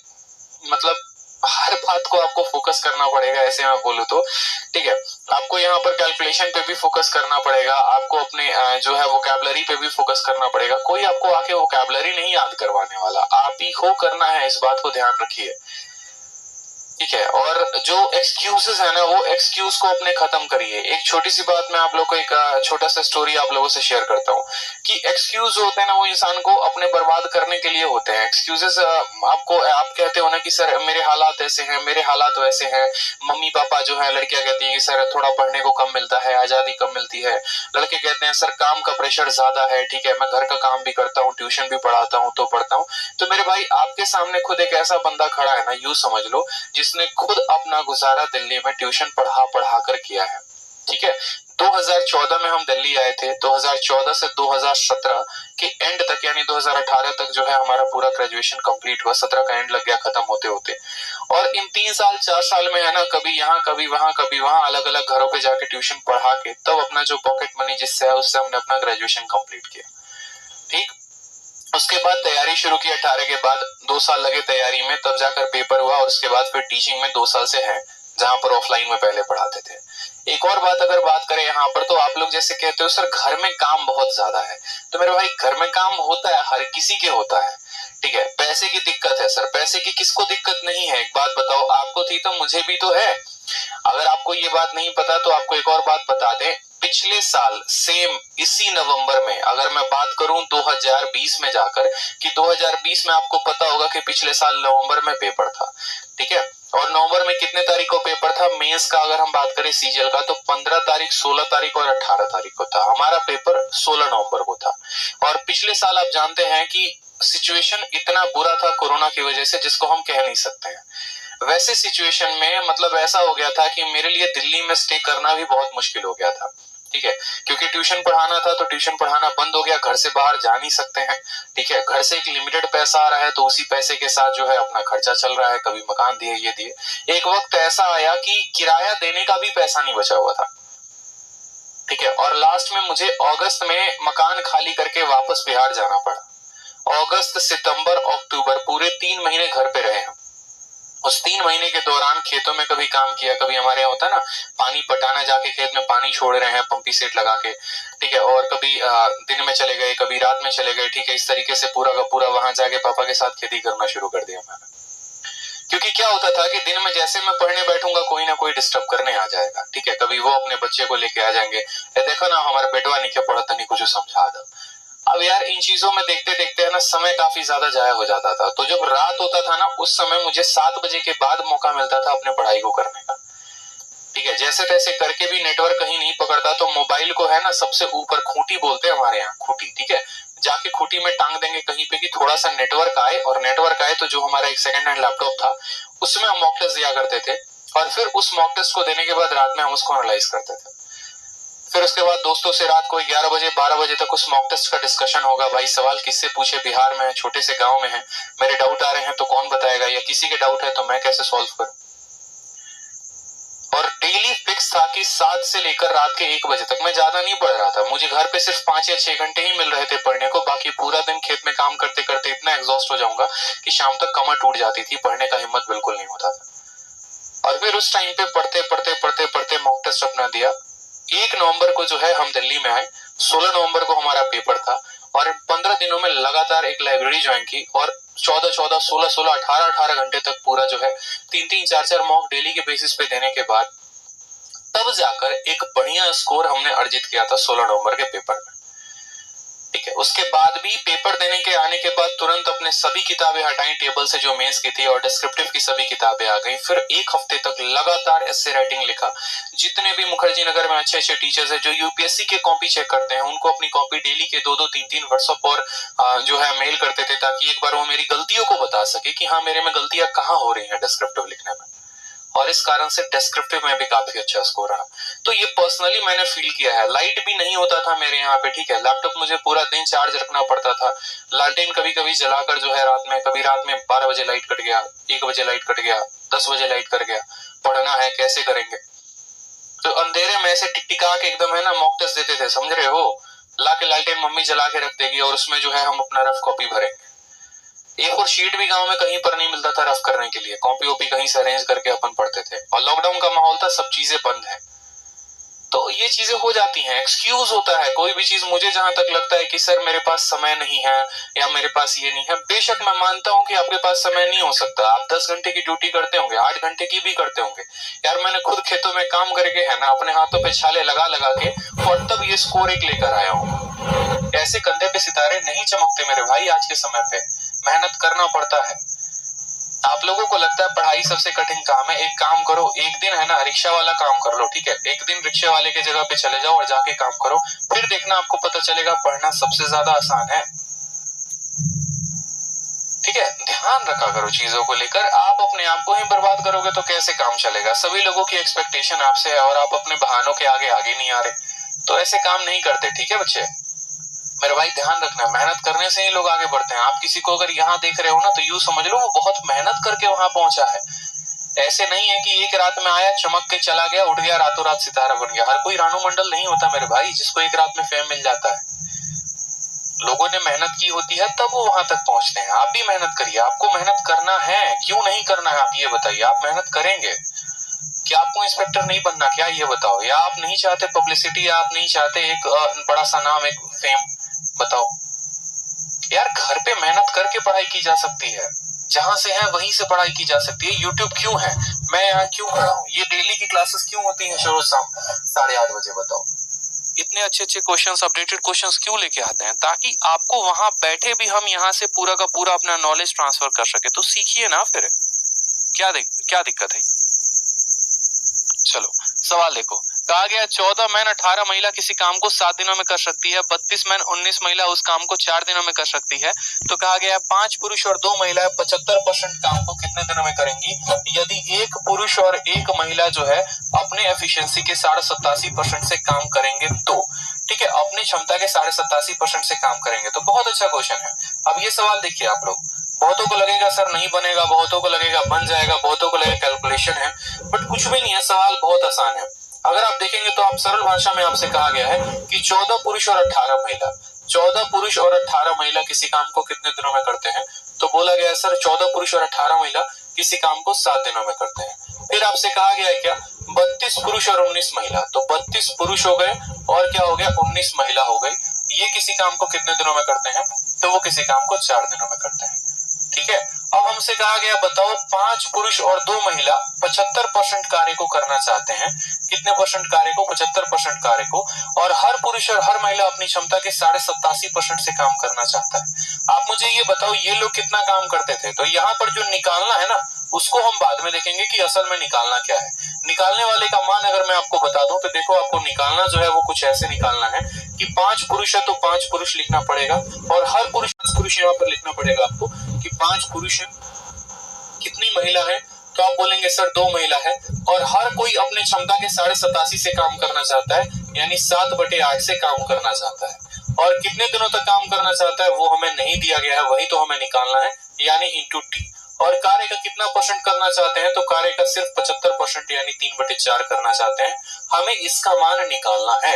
मतलब हर बात को आपको फोकस करना पड़ेगा, ऐसे मैं बोलूँ तो। ठीक है, आपको यहाँ पर कैलकुलेशन पे भी फोकस करना पड़ेगा, आपको अपने जो है वोकैबुलरी पे भी फोकस करना पड़ेगा। कोई आपको आके वोकैबुलरी नहीं याद करवाने वाला, आप ही को करना है, इस बात को ध्यान रखिए। ठीक है, और जो एक्सक्यूजेस है ना, वो एक्सक्यूज को अपने खत्म करिए। एक छोटी सी बात मैं आप लोग को, एक छोटा सा स्टोरी आप लोगों से शेयर करता हूँ कि एक्सक्यूज होते हैं ना वो इंसान को अपने बर्बाद करने के लिए होते हैं। एक्सक्यूजेस आपको, आप कहते हो ना कि सर मेरे हालात ऐसे हैं, मेरे हालात वैसे हैं, मम्मी पापा जो है, लड़कियां कहती है कि सर थोड़ा पढ़ने को कम मिलता है, आजादी कम मिलती है, लड़के कहते हैं सर काम का प्रेशर ज्यादा है, ठीक है, मैं घर का काम भी करता हूँ, ट्यूशन भी पढ़ाता हूँ तो पढ़ता हूँ। तो मेरे भाई आपके सामने खुद एक ऐसा बंदा खड़ा है ना, यूं समझ लो, जिसने खुद अपना गुजारा दिल्ली में ट्यूशन पढ़ा कर किया है। ठीक है, 2014 में हम दिल्ली आए थे, 2014 से 2017 के एंड तक, यानी 2018 तक जो है हमारा पूरा ग्रेजुएशन कंप्लीट हुआ, 17 का एंड लग गया खत्म होते होते। और इन 3 साल 4 साल में है ना, कभी यहाँ कभी वहां अलग अलग घरों पे जाके ट्यूशन पढ़ा के तब अपना जो पॉकेट मनी जिससे है उससे हमने अपना ग्रेजुएशन कंप्लीट किया। ठीक, उसके बाद तैयारी शुरू की 18 के बाद, 2 साल लगे तैयारी में, तब जाकर पेपर हुआ, और उसके बाद फिर टीचिंग में 2 साल से है, जहां पर ऑफलाइन में पहले पढ़ाते थे। एक और बात अगर बात करें यहाँ पर, तो आप लोग जैसे कहते हो सर घर में काम बहुत ज्यादा है, तो मेरे भाई घर में काम होता है, हर किसी के होता है। ठीक है, पैसे की दिक्कत है सर, पैसे की किसको दिक्कत नहीं है? एक बात बताओ, आपको थी तो मुझे भी तो है। अगर आपको ये बात नहीं पता तो आपको एक और बात बता दें, पिछले साल सेम इसी नवंबर में, अगर मैं बात करूं 2020 में जाकर, कि 2020 में आपको पता होगा कि पिछले साल नवंबर में पेपर था। ठीक है, और नवंबर में कितने तारीख को पेपर था मेंस का? अगर हम बात करें सीजीएल का, तो 15 तारीख, 16 तारीख और 18 तारीख को था। हमारा पेपर 16 नवंबर को था। और पिछले साल आप जानते हैं कि सिचुएशन इतना बुरा था कोरोना की वजह से, जिसको हम कह नहीं सकते हैं। वैसे सिचुएशन में मतलब ऐसा हो गया था कि मेरे लिए दिल्ली में स्टे करना भी बहुत मुश्किल हो गया था। ठीक है, क्योंकि ट्यूशन पढ़ाना था तो ट्यूशन पढ़ाना बंद हो गया, घर से बाहर जा नहीं सकते हैं। ठीक है, घर से एक लिमिटेड पैसा आ रहा है, तो उसी पैसे के साथ जो है अपना खर्चा चल रहा है, कभी मकान दिए, ये दिए। एक वक्त ऐसा आया कि किराया देने का भी पैसा नहीं बचा हुआ था। ठीक है, और लास्ट में मुझे अगस्त में मकान खाली करके वापस बिहार जाना पड़ा। अगस्त, सितंबर, अक्टूबर पूरे 3 महीने घर पे रहे हम। उस 3 महीने के दौरान खेतों में कभी काम किया, कभी हमारे यहाँ होता है ना पानी पटाना, जाके खेत में पानी छोड़ रहे हैं पंपी सेट लगा के, ठीक है, और कभी दिन में चले गए, कभी रात में चले गए, ठीक है, इस तरीके से पूरा का पूरा वहां जाके पापा के साथ खेती करना शुरू कर दिया मैंने। क्योंकि क्या होता था कि दिन में जैसे मैं पढ़ने बैठूंगा कोई ना कोई डिस्टर्ब करने आ जाएगा, ठीक है, कभी वो अपने बच्चे को लेके आ जाएंगे, देखो ना हमारा बेटवा नहीं पढ़ता, नहीं कुछ समझा दो। अब यार इन चीजों में देखते देखते है ना समय काफी ज्यादा जाया हो जाता था। तो जब रात होता था ना उस समय मुझे 7 बजे के बाद मौका मिलता था अपने पढ़ाई को करने का, ठीक है, जैसे तैसे करके भी नेटवर्क कहीं नहीं पकड़ता तो मोबाइल को है ना सबसे ऊपर खूंटी बोलते हैं हमारे यहाँ, खूंटी, ठीक है, जाके खूंटी में टांग देंगे कहीं पे कि थोड़ा सा नेटवर्क आए, और नेटवर्क आए तो जो हमारा एक सेकंड हैंड लैपटॉप था उसमें हम मॉक टेस्ट दिया करते थे, और फिर उस मॉक टेस्ट को देने के बाद रात में हम उसको एनालाइज करते थे। फिर उसके बाद दोस्तों से रात को 11 बजे 12 बजे तक उस मॉक टेस्ट का डिस्कशन होगा, भाई सवाल किससे पूछे, बिहार में है, छोटे से गांव में है, मेरे डाउट आ रहे हैं तो कौन बताएगा, या किसी के डाउट है तो मैं कैसे सॉल्व करूं। और डेली फिक्स था कि 7 से लेकर रात के 1 बजे तक मैं ज्यादा नहीं पढ़ रहा था, मुझे घर पे सिर्फ 5 या 6 घंटे ही मिल रहे थे पढ़ने को, बाकी पूरा दिन खेत में काम करते करते इतना एग्जॉस्ट हो जाऊंगा कि शाम तक कमर टूट जाती थी, पढ़ने का हिम्मत बिल्कुल नहीं होता था। और फिर उस टाइम पे पढ़ते पढ़ते पढ़ते पढ़ते मॉक टेस्ट अपना दिया। 1 नवंबर को जो है हम दिल्ली में आए, 16 नवंबर को हमारा पेपर था, और 15 दिनों में लगातार एक लाइब्रेरी ज्वाइन की, और 14, 16, 18 घंटे तक पूरा जो है 3, 4 मॉक डेली के बेसिस पे देने के बाद तब जाकर एक बढ़िया स्कोर हमने अर्जित किया था 16 नवंबर के पेपर में, ठीक है। उसके बाद भी पेपर देने के आने के बाद तुरंत अपने सभी किताबें हटाई टेबल से जो मेंस की थी, और डिस्क्रिप्टिव की सभी किताबें आ गई। फिर 1 हफ्ते तक लगातार एस्से राइटिंग लिखा। जितने भी मुखर्जी नगर में अच्छे अच्छे टीचर्स हैं जो यूपीएससी के कॉपी चेक करते हैं, उनको अपनी कॉपी डेली के 2-2, 3-3 व्हाट्सएप और जो है मेल करते थे, ताकि एक बार वो मेरी गलतियों को बता सके कि हाँ मेरे में गलतियां कहाँ हो रही हैं डिस्क्रिप्टिव लिखने में, और इस कारण से डिस्क्रिप्टिव में भी काफी अच्छा स्कोर रहा। तो ये पर्सनली मैंने फील किया है। लाइट भी नहीं होता था मेरे यहाँ पे, ठीक है, लैपटॉप मुझे पूरा दिन चार्ज रखना पड़ता था, लालटेन कभी कभी जलाकर जो है रात में, कभी रात में 12 बजे लाइट कट गया, 1 बजे लाइट कट गया, 10 बजे लाइट कट गया, पढ़ना है कैसे करेंगे, तो अंधेरे में ऐसे टिकटिका के एकदम है ना मॉक टेस्ट देते थे, समझ रहे हो, ला के लालटेन मम्मी जला के रख देगी, और उसमें जो है हम अपना रफ कॉपी भरेंगे। एक और शीट भी गांव में कहीं पर नहीं मिलता था रफ करने के लिए, कॉपी ओपी कहीं से अरेंज करके अपन पढ़ते थे, और लॉकडाउन का माहौल था, सब चीजें बंद है, तो ये चीजें हो जाती हैं, एक्सक्यूज होता है कोई भी चीज। मुझे जहां तक लगता है कि सर मेरे पास समय नहीं है या मेरे पास ये नहीं है, बेशक मैं मानता हूं कि आपके पास समय नहीं हो सकता, आप 10 घंटे की ड्यूटी करते होंगे, 8 घंटे की भी करते होंगे। यार मैंने खुद खेतों में काम करके है ना अपने हाथों पे छाले लगा लगा के, और तब ये स्कोर एक लेकर आया हूँ। ऐसे कंधे पे सितारे नहीं चमकते मेरे भाई, आज के समय पे मेहनत करना पड़ता है। आप लोगों को लगता है पढ़ाई सबसे कठिन काम है, एक काम करो, एक दिन है ना रिक्शा वाला काम कर लो, ठीक है, एक दिन रिक्शे वाले के जगह पे चले जाओ और जाके काम करो, फिर देखना आपको पता चलेगा पढ़ना सबसे ज्यादा आसान है, ठीक है। ध्यान रखा करो चीजों को लेकर, आप अपने आप को ही बर्बाद करोगे तो कैसे काम चलेगा। सभी लोगों की एक्सपेक्टेशन आपसे है और आप अपने बहानों के आगे आगे नहीं आ रहे, तो ऐसे काम नहीं करते, ठीक है बच्चे। मेरे भाई ध्यान रखना, मेहनत करने से ही लोग आगे बढ़ते हैं। आप किसी को अगर यहाँ देख रहे हो ना तो यूं समझ लो वो बहुत मेहनत करके वहां पहुंचा है। ऐसे नहीं है कि एक रात में आया, चमक के चला गया, उठ गया, रातों रात सितारा बन गया। हर कोई रानू मंडल नहीं होता मेरे भाई जिसको एक रात में फेम मिल जाता है। लोगों ने मेहनत की होती है तब वो वहां तक पहुंचते हैं। आप भी मेहनत करिए, आपको मेहनत करना है, क्यों नहीं करना है आप ये बताइए। आप मेहनत करेंगे, क्या आपको इंस्पेक्टर नहीं बनना क्या, ये बताओ। या आप नहीं चाहते पब्लिसिटी, आप नहीं चाहते एक बड़ा सा नाम, एक फेम, बताओ। यार घर पे मेहनत करके पढ़ाई की जा सकती है, जहां से है वहीं से पढ़ाई की जा सकती है। यूट्यूब क्यों है, मैं यहाँ क्यों खड़ा हूँ, ये डेली की क्लासेस क्यों होती है रोज शाम 8:30 बजे, बताओ। इतने अच्छे अच्छे क्वेश्चंस, अपडेटेड क्वेश्चंस क्यों लेके आते हैं, ताकि आपको वहां बैठे भी हम यहाँ से पूरा का पूरा अपना नॉलेज ट्रांसफर कर सके। तो सीखिए ना, फिर क्या दिक्कत है। चलो सवाल देखो, कहा गया 14 मैन 18 महिला किसी काम को 7 दिनों में कर सकती है, 32 मैन 19 महिला उस काम को 4 दिनों में कर सकती है। तो कहा गया 5 पुरुष और 2 महिलाएं 75% काम को कितने दिनों में करेंगी, यदि 1 पुरुष और 1 महिला जो है अपने एफिशिएंसी के 87.5% से काम करेंगे तो, ठीक है, अपनी क्षमता के 87.5% से काम करेंगे तो। बहुत अच्छा क्वेश्चन है। अब ये सवाल देखिए आप लोग, बहुतों को लगेगा सर नहीं बनेगा, बहुतों को लगेगा बन जाएगा, बहुतों को लगेगा कैलकुलेशन है, बट कुछ भी नहीं है, सवाल बहुत आसान है। अगर आप देखेंगे तो आप सरल भाषा में आपसे कहा गया है कि 14 पुरुष और 18 महिला, 14 पुरुष और 18 महिला किसी काम को कितने दिनों में करते हैं? तो बोला गया है सर 14 पुरुष और 18 महिला किसी काम को 7 दिनों में करते हैं। फिर आपसे कहा गया है क्या 32 पुरुष और 19 महिला, तो 32 पुरुष हो गए और क्या हो गया 19 महिला हो गई, ये किसी काम को कितने दिनों में करते हैं? तो वो किसी काम को 4 दिनों में करते हैं। ठीक है, अब हमसे कहा गया बताओ 5 पुरुष और 2 महिला 75% कार्य को करना चाहते हैं। कितने परसेंट कार्य को? 75% कार्य को। और हर पुरुष और हर महिला अपनी क्षमता के 87.5% से काम करना चाहता है। आप मुझे ये बताओ ये लोग कितना काम करते थे? तो यहाँ पर जो निकालना है ना उसको हम बाद में देखेंगे कि असल में निकालना क्या है। निकालने वाले का मान अगर मैं आपको बता दूं तो देखो आपको निकालना जो है वो कुछ ऐसे निकालना है कि 5 पुरुष है तो 5 पुरुष लिखना पड़ेगा और हर पुरुष यहाँ पर लिखना पड़ेगा आपको कि 5 पुरुष है, कितनी महिला है? तो आप बोलेंगे सर 2 महिला है और हर कोई अपने क्षमता के 87.5 से काम करना चाहता है, यानी 7/8 से काम करना चाहता है। और कितने दिनों तक काम करना चाहता है वो हमें नहीं दिया गया है, वही तो हमें निकालना है, यानी इंटू टी। और कार्य का कितना परसेंट करना चाहते हैं? तो कार्य का सिर्फ 75% यानी 3/4 करना चाहते हैं। हमें इसका मान निकालना है,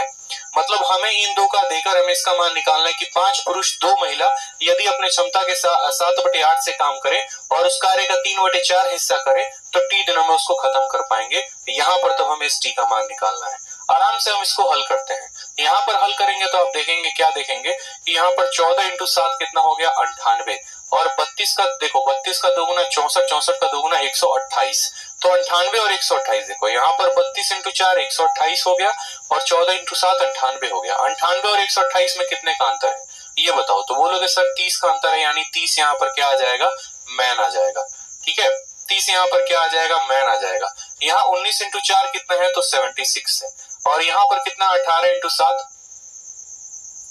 मतलब हमें इन दो का देकर हमें इसका मान निकालना है कि 5 पुरुष 2 महिला यदि अपने क्षमता के 7/8 से काम करें और उस कार्य का 3/4 हिस्सा करें तो टी दिनों में उसको खत्म कर पाएंगे। यहाँ पर तब हमें इस टी का मान निकालना है। आराम से हम इसको हल करते हैं। यहाँ पर हल करेंगे तो आप देखेंगे क्या देखेंगे कि यहाँ पर 14 × 7 कितना हो गया 98 और 32 का देखो 32 का दोगुना 64, 64 का दोगुना 128, तो 98 और 128 देखो यहाँ पर 32 × 4 128 हो गया और 14 × 7 98 हो गया। 98 और 128 में कितने का अंतर है ये बताओ? तो बोलोगे सर 30 का अंतर है, यानी 30 यहाँ पर क्या आ जाएगा मैन आ जाएगा। ठीक है, 30 यहाँ पर क्या आ जाएगा मैन आ जाएगा। यहाँ 19 × 4 कितना है तो 76 है और यहाँ पर कितना 18 × 7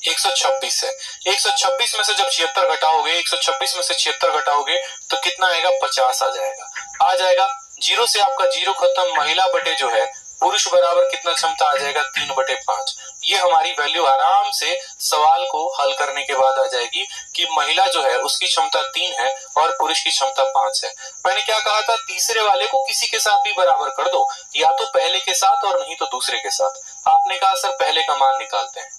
126 है। 126 में से जब 76 घटाओगे 126 में से 76 घटाओगे तो कितना आएगा 50 आ जाएगा। जीरो से आपका जीरो खत्म, महिला बटे जो है पुरुष बराबर कितना क्षमता आ जाएगा 3/5। ये हमारी वैल्यू आराम से सवाल को हल करने के बाद आ जाएगी कि महिला जो है उसकी क्षमता 3 है और पुरुष की क्षमता 5 है। मैंने क्या कहा था तीसरे वाले को किसी के साथ भी बराबर कर दो, या तो पहले के साथ और नहीं तो दूसरे के साथ। आपने कहा सर पहले का मान निकालते हैं।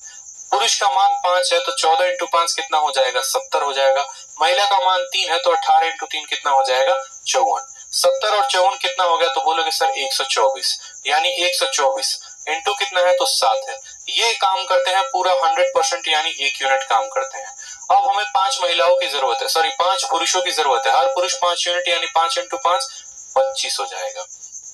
पुरुष का मान 5 है तो 14 × 5 कितना हो जाएगा 70 हो जाएगा। महिला का मान 3 है तो 18 × 3 कितना हो जाएगा 54। 70 और 54 कितना हो गया तो बोलोगे सर 124, यानी 124 इंटू कितना है तो 7 है। ये काम करते हैं पूरा 100% यानी 1 यूनिट काम करते हैं। अब हमें 5 महिलाओं की जरूरत है, सॉरी 5 पुरुषों की जरूरत है। हर पुरुष 5 यूनिट यानी 5 × 5 25 हो जाएगा।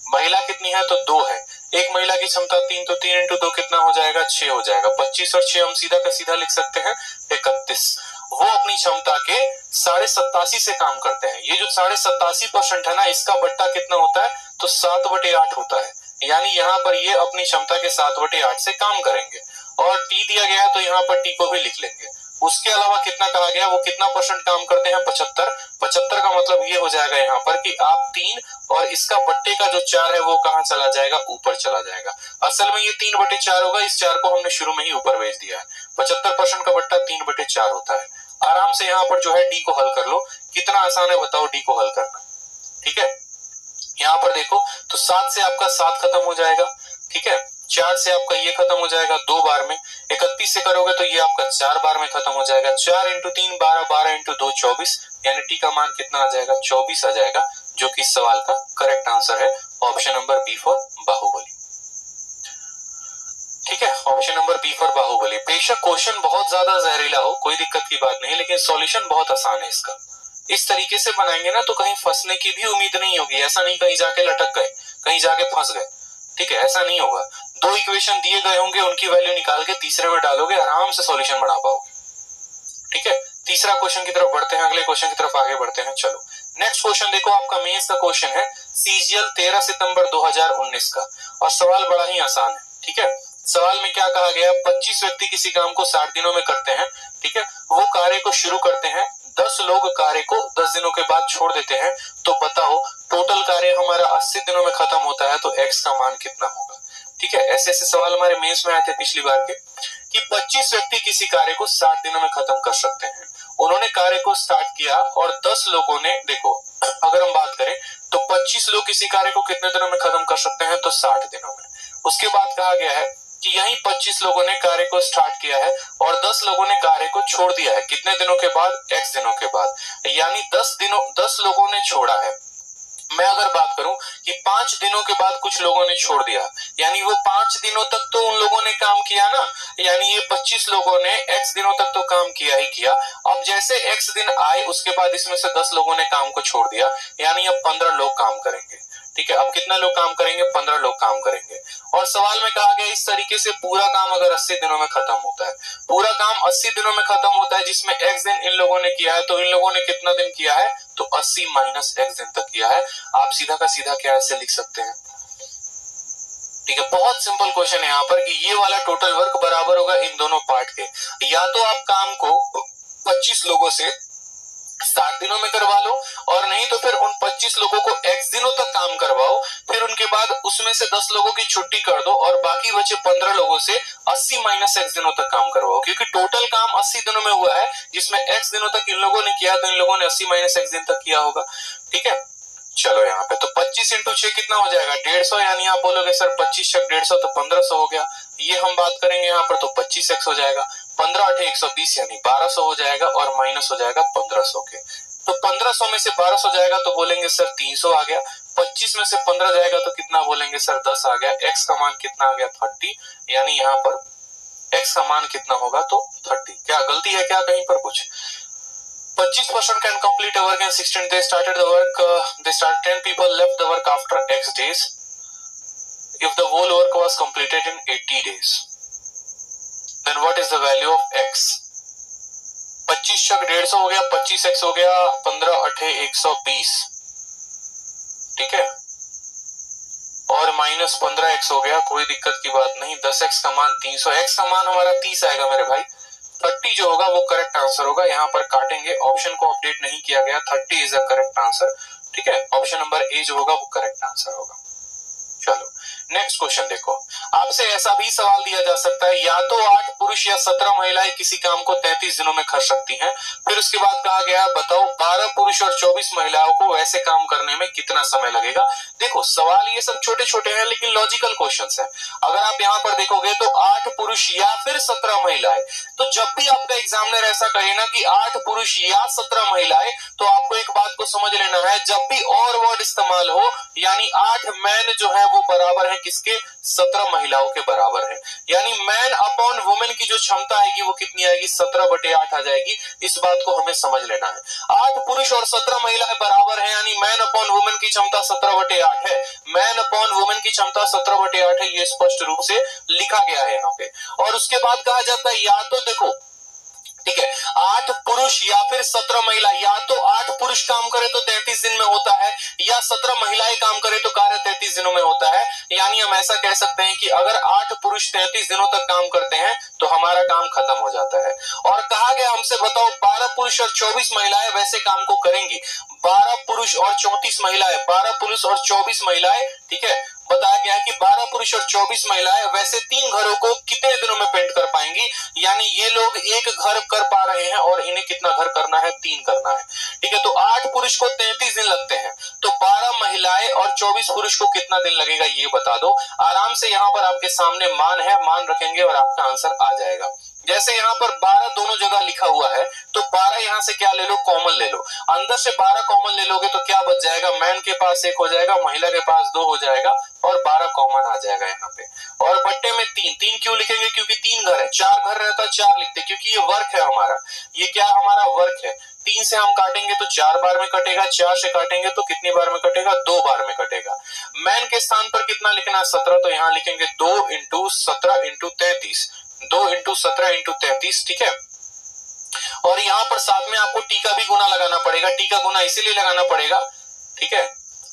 महिला कितनी है तो 2 है, एक महिला की क्षमता 3 तो 3 × 2 कितना हो जाएगा 6 हो जाएगा। 25 और 6 हम सीधा का सीधा लिख सकते हैं 31। वो अपनी क्षमता के 87.5 से काम करते हैं। ये जो 87.5% है ना इसका बट्टा कितना होता है तो 7/8 होता है, यानी यहाँ पर ये अपनी क्षमता के 7/8 से काम करेंगे। और टी दिया गया है तो यहाँ पर टी को भी लिख लेंगे। उसके अलावा कितना कहा गया वो कितना परसेंट काम करते हैं 75। 75 का मतलब ये हो जाएगा यहाँ पर कि आप 3 और इसका बट्टे का जो 4 है वो कहाँ चला जाएगा ऊपर चला जाएगा। असल में ये 3/4 होगा, इस 4 को हमने शुरू में ही ऊपर भेज दिया है। 75% का बट्टा 3/4 होता है। आराम से यहाँ पर जो है डी को हल कर लो। कितना आसान है बताओ डी को हल करना। ठीक है, यहाँ पर देखो तो 7 से आपका 7 खत्म हो जाएगा। ठीक है, 4 से आपका ये खत्म हो जाएगा 2 बार में। 31 से करोगे तो ये आपका 4 बार में खत्म हो जाएगा। 4 × 3 12, 12 × 2 24, यानी टी का मान कितना आ जाएगा 24 आ जाएगा, जो कि इस सवाल का करेक्ट आंसर है option number B for Bahubali. ठीक है, option number B for Bahubali. बेशक क्वेश्चन बहुत ज्यादा जहरीला हो कोई दिक्कत की बात नहीं, लेकिन सॉल्यूशन बहुत आसान है इसका। इस तरीके से बनाएंगे ना तो कहीं फंसने की भी उम्मीद नहीं होगी। ऐसा नहीं कहीं जाके लटक गए, कहीं जाके फंस गए। ठीक है, ऐसा नहीं होगा। 2 इक्वेशन दिए गए होंगे, उनकी वैल्यू निकाल के तीसरे में डालोगे, आराम से सॉल्यूशन बना पाओगे। ठीक है, तीसरा क्वेश्चन की तरफ बढ़ते हैं, अगले क्वेश्चन की तरफ आगे बढ़ते हैं। चलो नेक्स्ट क्वेश्चन देखो, आपका मेंस का क्वेश्चन है सीजीएल 13 सितंबर 2019 का, और सवाल बड़ा ही आसान है। ठीक है, सवाल में क्या कहा गया 25 व्यक्ति किसी काम को 60 दिनों में करते हैं। ठीक है, वो कार्य को शुरू करते हैं, 10 लोग कार्य को 10 दिनों के बाद छोड़ देते हैं। तो बताओ टोटल कार्य हमारा 80 दिनों में खत्म होता है तो एक्स का मान कितना होगा। ठीक है, ऐसे ऐसे सवाल हमारे मेंस में आए थे पिछली बार के कि 25 व्यक्ति किसी कार्य को 60 दिनों में खत्म कर सकते हैं। उन्होंने कार्य को स्टार्ट किया और 10 लोगों ने, देखो अगर हम बात करें तो 25 लोग किसी कार्य को कितने दिनों में खत्म कर सकते हैं तो 60 दिनों में, उसके बाद कहा गया है कि यही 25 लोगों ने कार्य को स्टार्ट किया है और 10 लोगों ने कार्य को छोड़ दिया है। कितने दिनों के बाद? x दिनों के बाद, यानी 10 लोगों ने छोड़ा है। मैं अगर बात करूं कि 5 दिनों के बाद कुछ लोगों ने छोड़ दिया, यानी वो 5 दिनों तक तो उन लोगों ने काम किया ना, यानी ये 25 लोगों ने x दिनों तक तो काम किया ही किया। अब जैसे x दिन आए उसके बाद इसमें से 10 लोगों ने काम को छोड़ दिया, यानी अब 15 लोग काम करेंगे। ठीक है, अब कितना लोग काम करेंगे? 15 लोग काम करेंगे। और सवाल में कहा गया इस तरीके से पूरा काम अगर 80 दिनों में खत्म होता है, पूरा काम 80 दिनों में खत्म होता है जिसमें x दिन इन लोगों ने किया है, तो इन लोगों ने कितना दिन किया है? तो 80 माइनस x दिन तक किया है। आप सीधा का सीधा क्या ऐसे लिख सकते हैं? ठीक है, बहुत सिंपल क्वेश्चन है यहाँ पर कि ये वाला टोटल वर्क बराबर होगा इन दोनों पार्ट के। या तो आप काम को 25 लोगों से 60 दिनों में करवा लो, और नहीं तो फिर उन 25 लोगों को x दिनों तक काम करवाओ, फिर उनके बाद उसमें से 10 लोगों की छुट्टी कर दो और बाकी बचे 15 लोगों से 80 माइनस x दिनों तक काम करवाओ, क्योंकि टोटल काम 80 दिनों में हुआ है जिसमें x दिनों तक इन लोगों ने किया, तो इन लोगों ने 80 माइनस x दिन तक किया होगा। ठीक है, चलो यहाँ पे तो 25 इंटू 6 कितना हो जाएगा? 150, यानी आप बोलोगे सर 25 छक 150 तो 1500 हो गया। ये हम बात करेंगे यहाँ पर तो 25x हो जाएगा, 15 8 120 यानी 1200 हो जाएगा और माइनस हो जाएगा 1500 के। तो 1500 में से 1200 जाएगा तो बोलेंगे सर 300 आ गया, 25 में से 15 जाएगा तो कितना बोलेंगे सर 10 आ गया। x का मान कितना आ गया? 30, यानी यहाँ पर x का मान कितना होगा? तो 30। क्या गलती है क्या कहीं पर कुछ? 25% can complete a work in 16 days. Started the work. They started 10 people left the work after x days. If the whole work was completed in 80 days, then what is the value of x? 25 छक 150 हो गया, 25x हो गया 15 8 120। ठीक है, और minus 15x हो गया, कोई दिक्कत की बात नहीं। 10x का मान 300, x का मान हमारा 30 आएगा मेरे भाई। 30 जो होगा वो करेक्ट आंसर होगा। यहाँ पर काटेंगे, ऑप्शन को अपडेट नहीं किया गया, 30 इज अ करेक्ट आंसर। ठीक है, ऑप्शन नंबर ए जो होगा वो करेक्ट आंसर होगा। चलो नेक्स्ट क्वेश्चन देखो, आपसे ऐसा भी सवाल दिया जा सकता है, या तो 8 पुरुष या 17 महिलाएं किसी काम को 33 दिनों में कर सकती हैं। फिर उसके बाद कहा गया बताओ 12 पुरुष और 24 महिलाओं को वैसे काम करने में कितना समय लगेगा। देखो सवाल ये सब छोटे छोटे हैं लेकिन लॉजिकल क्वेश्चंस हैं। अगर आप यहाँ पर देखोगे तो 8 पुरुष या फिर 17 महिलाएं, तो जब भी आपका एग्जामिनर ऐसा कहे ना कि 8 पुरुष या 17 महिलाएं, तो आपको एक बात को समझ लेना है, जब भी और वर्ड इस्तेमाल हो यानी 8 मैन जो है वो बराबर है किसके? 17 महिलाओं के बराबर है। यानी मैन अपॉन वुमेन की जो क्षमता आएगी वो कितनी आएगी? 17/8 आ जाएगी। इस बात को हमें समझ लेना है। 8 पुरुष और 17 महिलाएं बराबर है, यानी मैन अपॉन वुमेन की क्षमता 17/8 है। मैन अपॉन वुमेन की क्षमता 17/8 है, ये स्पष्ट रूप से लिखा गया है यहाँ पे। और उसके बाद कहा जाता है या तो देखो, ठीक है, 8 पुरुष या फिर 17 महिला, या तो 8 पुरुष काम करे तो 33 दिन में होता है, या 17 महिलाएं काम करे तो कार्य 33 दिनों में होता है। यानी हम ऐसा कह सकते हैं कि अगर 8 पुरुष 33 दिनों तक काम करते हैं तो हमारा काम खत्म हो जाता है। और कहा गया हमसे बताओ 12 पुरुष और 24 महिलाएं वैसे काम को करेंगी। 12 पुरुष और 34 महिलाएं, 12 पुरुष और 24 महिलाएं, ठीक है, बताया गया है कि 12 पुरुष और 24 महिलाएं वैसे 3 घरों को कितने दिनों में पेंट कर पाएंगी। यानी ये लोग एक घर कर पा रहे हैं और इन्हें कितना घर करना है? 3 करना है। ठीक है, तो 8 पुरुष को 33 दिन लगते हैं, तो 12 महिलाएं और 24 पुरुष को कितना दिन लगेगा ये बता दो। आराम से यहाँ पर आपके सामने मान है, मान रखेंगे और आपका आंसर आ जाएगा। जैसे यहाँ पर 12 दोनों जगह लिखा हुआ है, तो 12 यहाँ से क्या ले लो? कॉमन ले लो। अंदर से 12 कॉमन ले लोगे तो क्या बच जाएगा? मैन के पास 1 हो जाएगा, महिला के पास 2 हो जाएगा और 12 कॉमन आ जाएगा यहाँ पे। और बट्टे में 3 क्यों लिखेंगे? क्योंकि 3 घर है। 4 घर रहता 4 लिखते, क्योंकि ये वर्क है हमारा। ये क्या हमारा? वर्क है। 3 से हम काटेंगे तो 4 बार में कटेगा, 4 से काटेंगे तो कितनी बार में कटेगा? 2 बार में कटेगा। मैन के स्थान पर कितना लिखना है? 17, तो यहाँ लिखेंगे 2 × 17 × 33, 2 × 17 × 33। ठीक है, और यहाँ पर साथ में आपको टी का भी गुना लगाना पड़ेगा। टी का गुना इसीलिए लगाना पड़ेगा, ठीक है,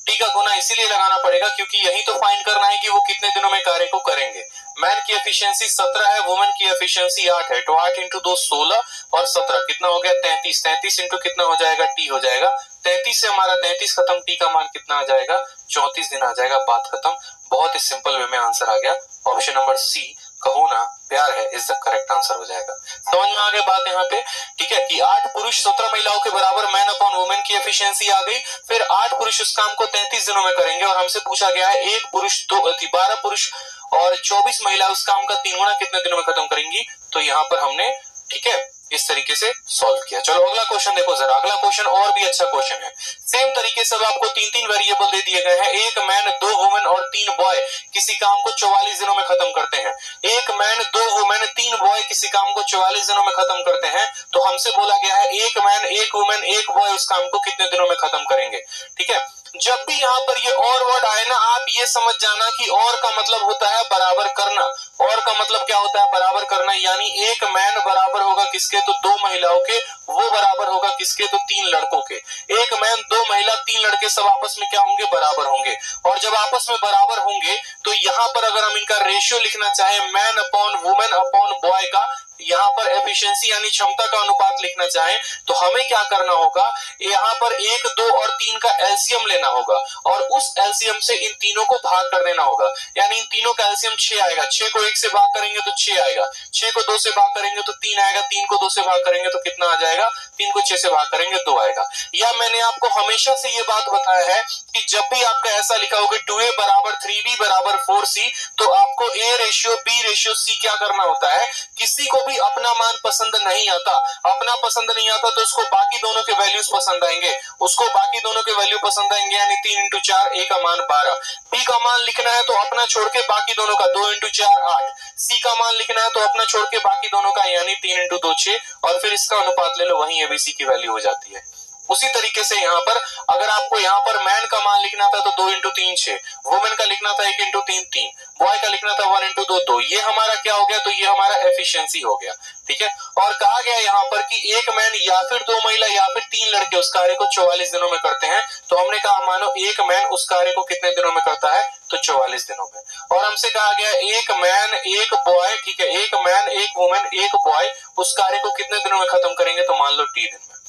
टी का गुना इसीलिए लगाना पड़ेगा क्योंकि यही तो फाइंड करना है कि वो कितने दिनों में कार्य को करेंगे। मैन की एफिशिएंसी 17 है, वुमेन की एफिशिएंसी 8 है, तो 8 × 2 16 और 17 कितना हो गया? 33। 33 इंटू कितना हो जाएगा? टी हो जाएगा। 33 से हमारा 33 खत्म, टी का मान कितना आ जाएगा? 34 दिन आ जाएगा। बात खत्म। बहुत ही सिंपल वे में आंसर आ गया। ऑप्शन नंबर सी कहो ना प्यार है इज द करेक्ट आंसर हो जाएगा। समझ में आ गई बात यहाँ पे, ठीक है, कि 8 पुरुष 17 महिलाओं के बराबर मैन अपॉन वुमेन की एफिशिएंसी आ गई। फिर 8 पुरुष उस काम को 33 दिनों में करेंगे और हमसे पूछा गया है 1 पुरुष 12 पुरुष और 24 महिला उस काम का 3 गुना कितने दिनों में खत्म करेंगी। तो यहाँ पर हमने, ठीक है, इस तरीके से सॉल्व किया। चलो अगला क्वेश्चन देखो जरा, अगला क्वेश्चन और भी अच्छा क्वेश्चन है। सेम तरीके से आपको 3-3 वेरिएबल दे दिए गए हैं। 1 मैन 2 वुमेन और 3 बॉय किसी काम को 44 दिनों में खत्म करते हैं। 1 मैन 2 वुमेन 3 बॉय किसी काम को 44 दिनों में खत्म करते हैं। तो हमसे बोला गया है 1 मैन 1 वुमेन 1 बॉय उस काम को कितने दिनों में खत्म करेंगे। ठीक है, जब भी यहाँ पर ये और वर्ड आए ना, आप ये समझ जाना कि और का मतलब होता है बराबर करना। और का मतलब क्या होता है? बराबर करना। यानी 1 मैन बराबर होगा किसके? तो 2 महिलाओं के। वो बराबर होगा किसके? तो 3 लड़कों के। 1 मैन 2 महिला 3 लड़के सब आपस में क्या होंगे? बराबर होंगे। और जब आपस में बराबर होंगे तो यहाँ पर अगर हम इनका रेशियो लिखना चाहे man upon women upon boy का, यहाँ पर एफिशिएंसी यानी क्षमता का अनुपात लिखना चाहें तो हमें क्या करना होगा? यहाँ पर 1, 2 और 3 का एलसीएम लेना होगा और उस एलसीएम से इन तीनों को भाग कर देना होगा। यानी इन तीनों का एलसीएम 6 आएगा। 6 को 1 से भाग करेंगे तो 6 आएगा। 6 को 2 से भाग करेंगे तो 3 आएगा। 3 को 2 से भाग करेंगे तो कितना आ जाएगा? 3 को 6 से भाग करेंगे 2 आएगा। या मैंने आपको हमेशा से ये बात बताया है कि जब भी आपका ऐसा लिखा होगा 2a बराबर 3b बराबर 4c, तो आपको a ratio b ratio c क्या करना होता है? किसी को भी अपना मान पसंद नहीं आता। अपना पसंद नहीं आता तो उसको बाकी दोनों के वैल्यूज पसंद आएंगे। उसको बाकी दोनों के वैल्यू पसंद आएंगे। यानी 3 इंटू 4 a का मान 12। b का मान लिखना है तो अपना छोड़ के बाकी दोनों का 2 इंटू 4 8। c का मान लिखना है तो अपना छोड़ के बाकी दोनों का, यानी 3 इंटू 2 6। और फिर इसका अनुपात ले लो, वहीं abc की वैल्यू हो जाती है। उसी तरीके से यहाँ पर अगर आपको यहाँ पर मैन का मान लिखना था तो 2 इंटू 3 6, वुमेन का लिखना था 1 इंटू 3 3, बॉय का लिखना था 1 इंटू 2 2। ये हमारा क्या हो गया? तो ये हमारा एफिशिएंसी हो गया। ठीक है, और कहा गया यहाँ पर कि 1 मैन या फिर 2 महिला या फिर 3 लड़के उस कार्य को 44 दिनों में करते हैं। तो हमने कहा मानो 1 मैन उस कार्य को कितने दिनों में करता है? तो 44 दिनों में। और हमसे कहा गया 1 मैन 1 बॉय, ठीक है, 1 मैन 1 वुमेन 1 बॉय उस कार्य को कितने दिनों में खत्म करेंगे? तो मान लो t दिन में।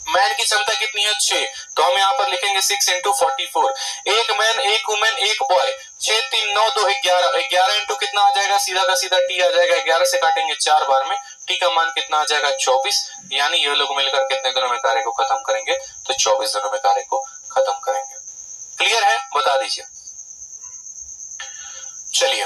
मैन की क्षमता कितनी है? 6। तो हम यहाँ पर लिखेंगे 6 into 44। 1 man 1 women 1 boy, 6 3 9 2 11। 11 into कितना आ जाएगा? सीधा का सीधा टी आ जाएगा। 11 से काटेंगे 4 बार में, टी का मान कितना आ जाएगा? 24। यानी ये लोग मिलकर कितने दिनों में कार्य को खत्म करेंगे? तो 24 दिनों में कार्य को खत्म करेंगे। क्लियर है? बता दीजिए। चलिए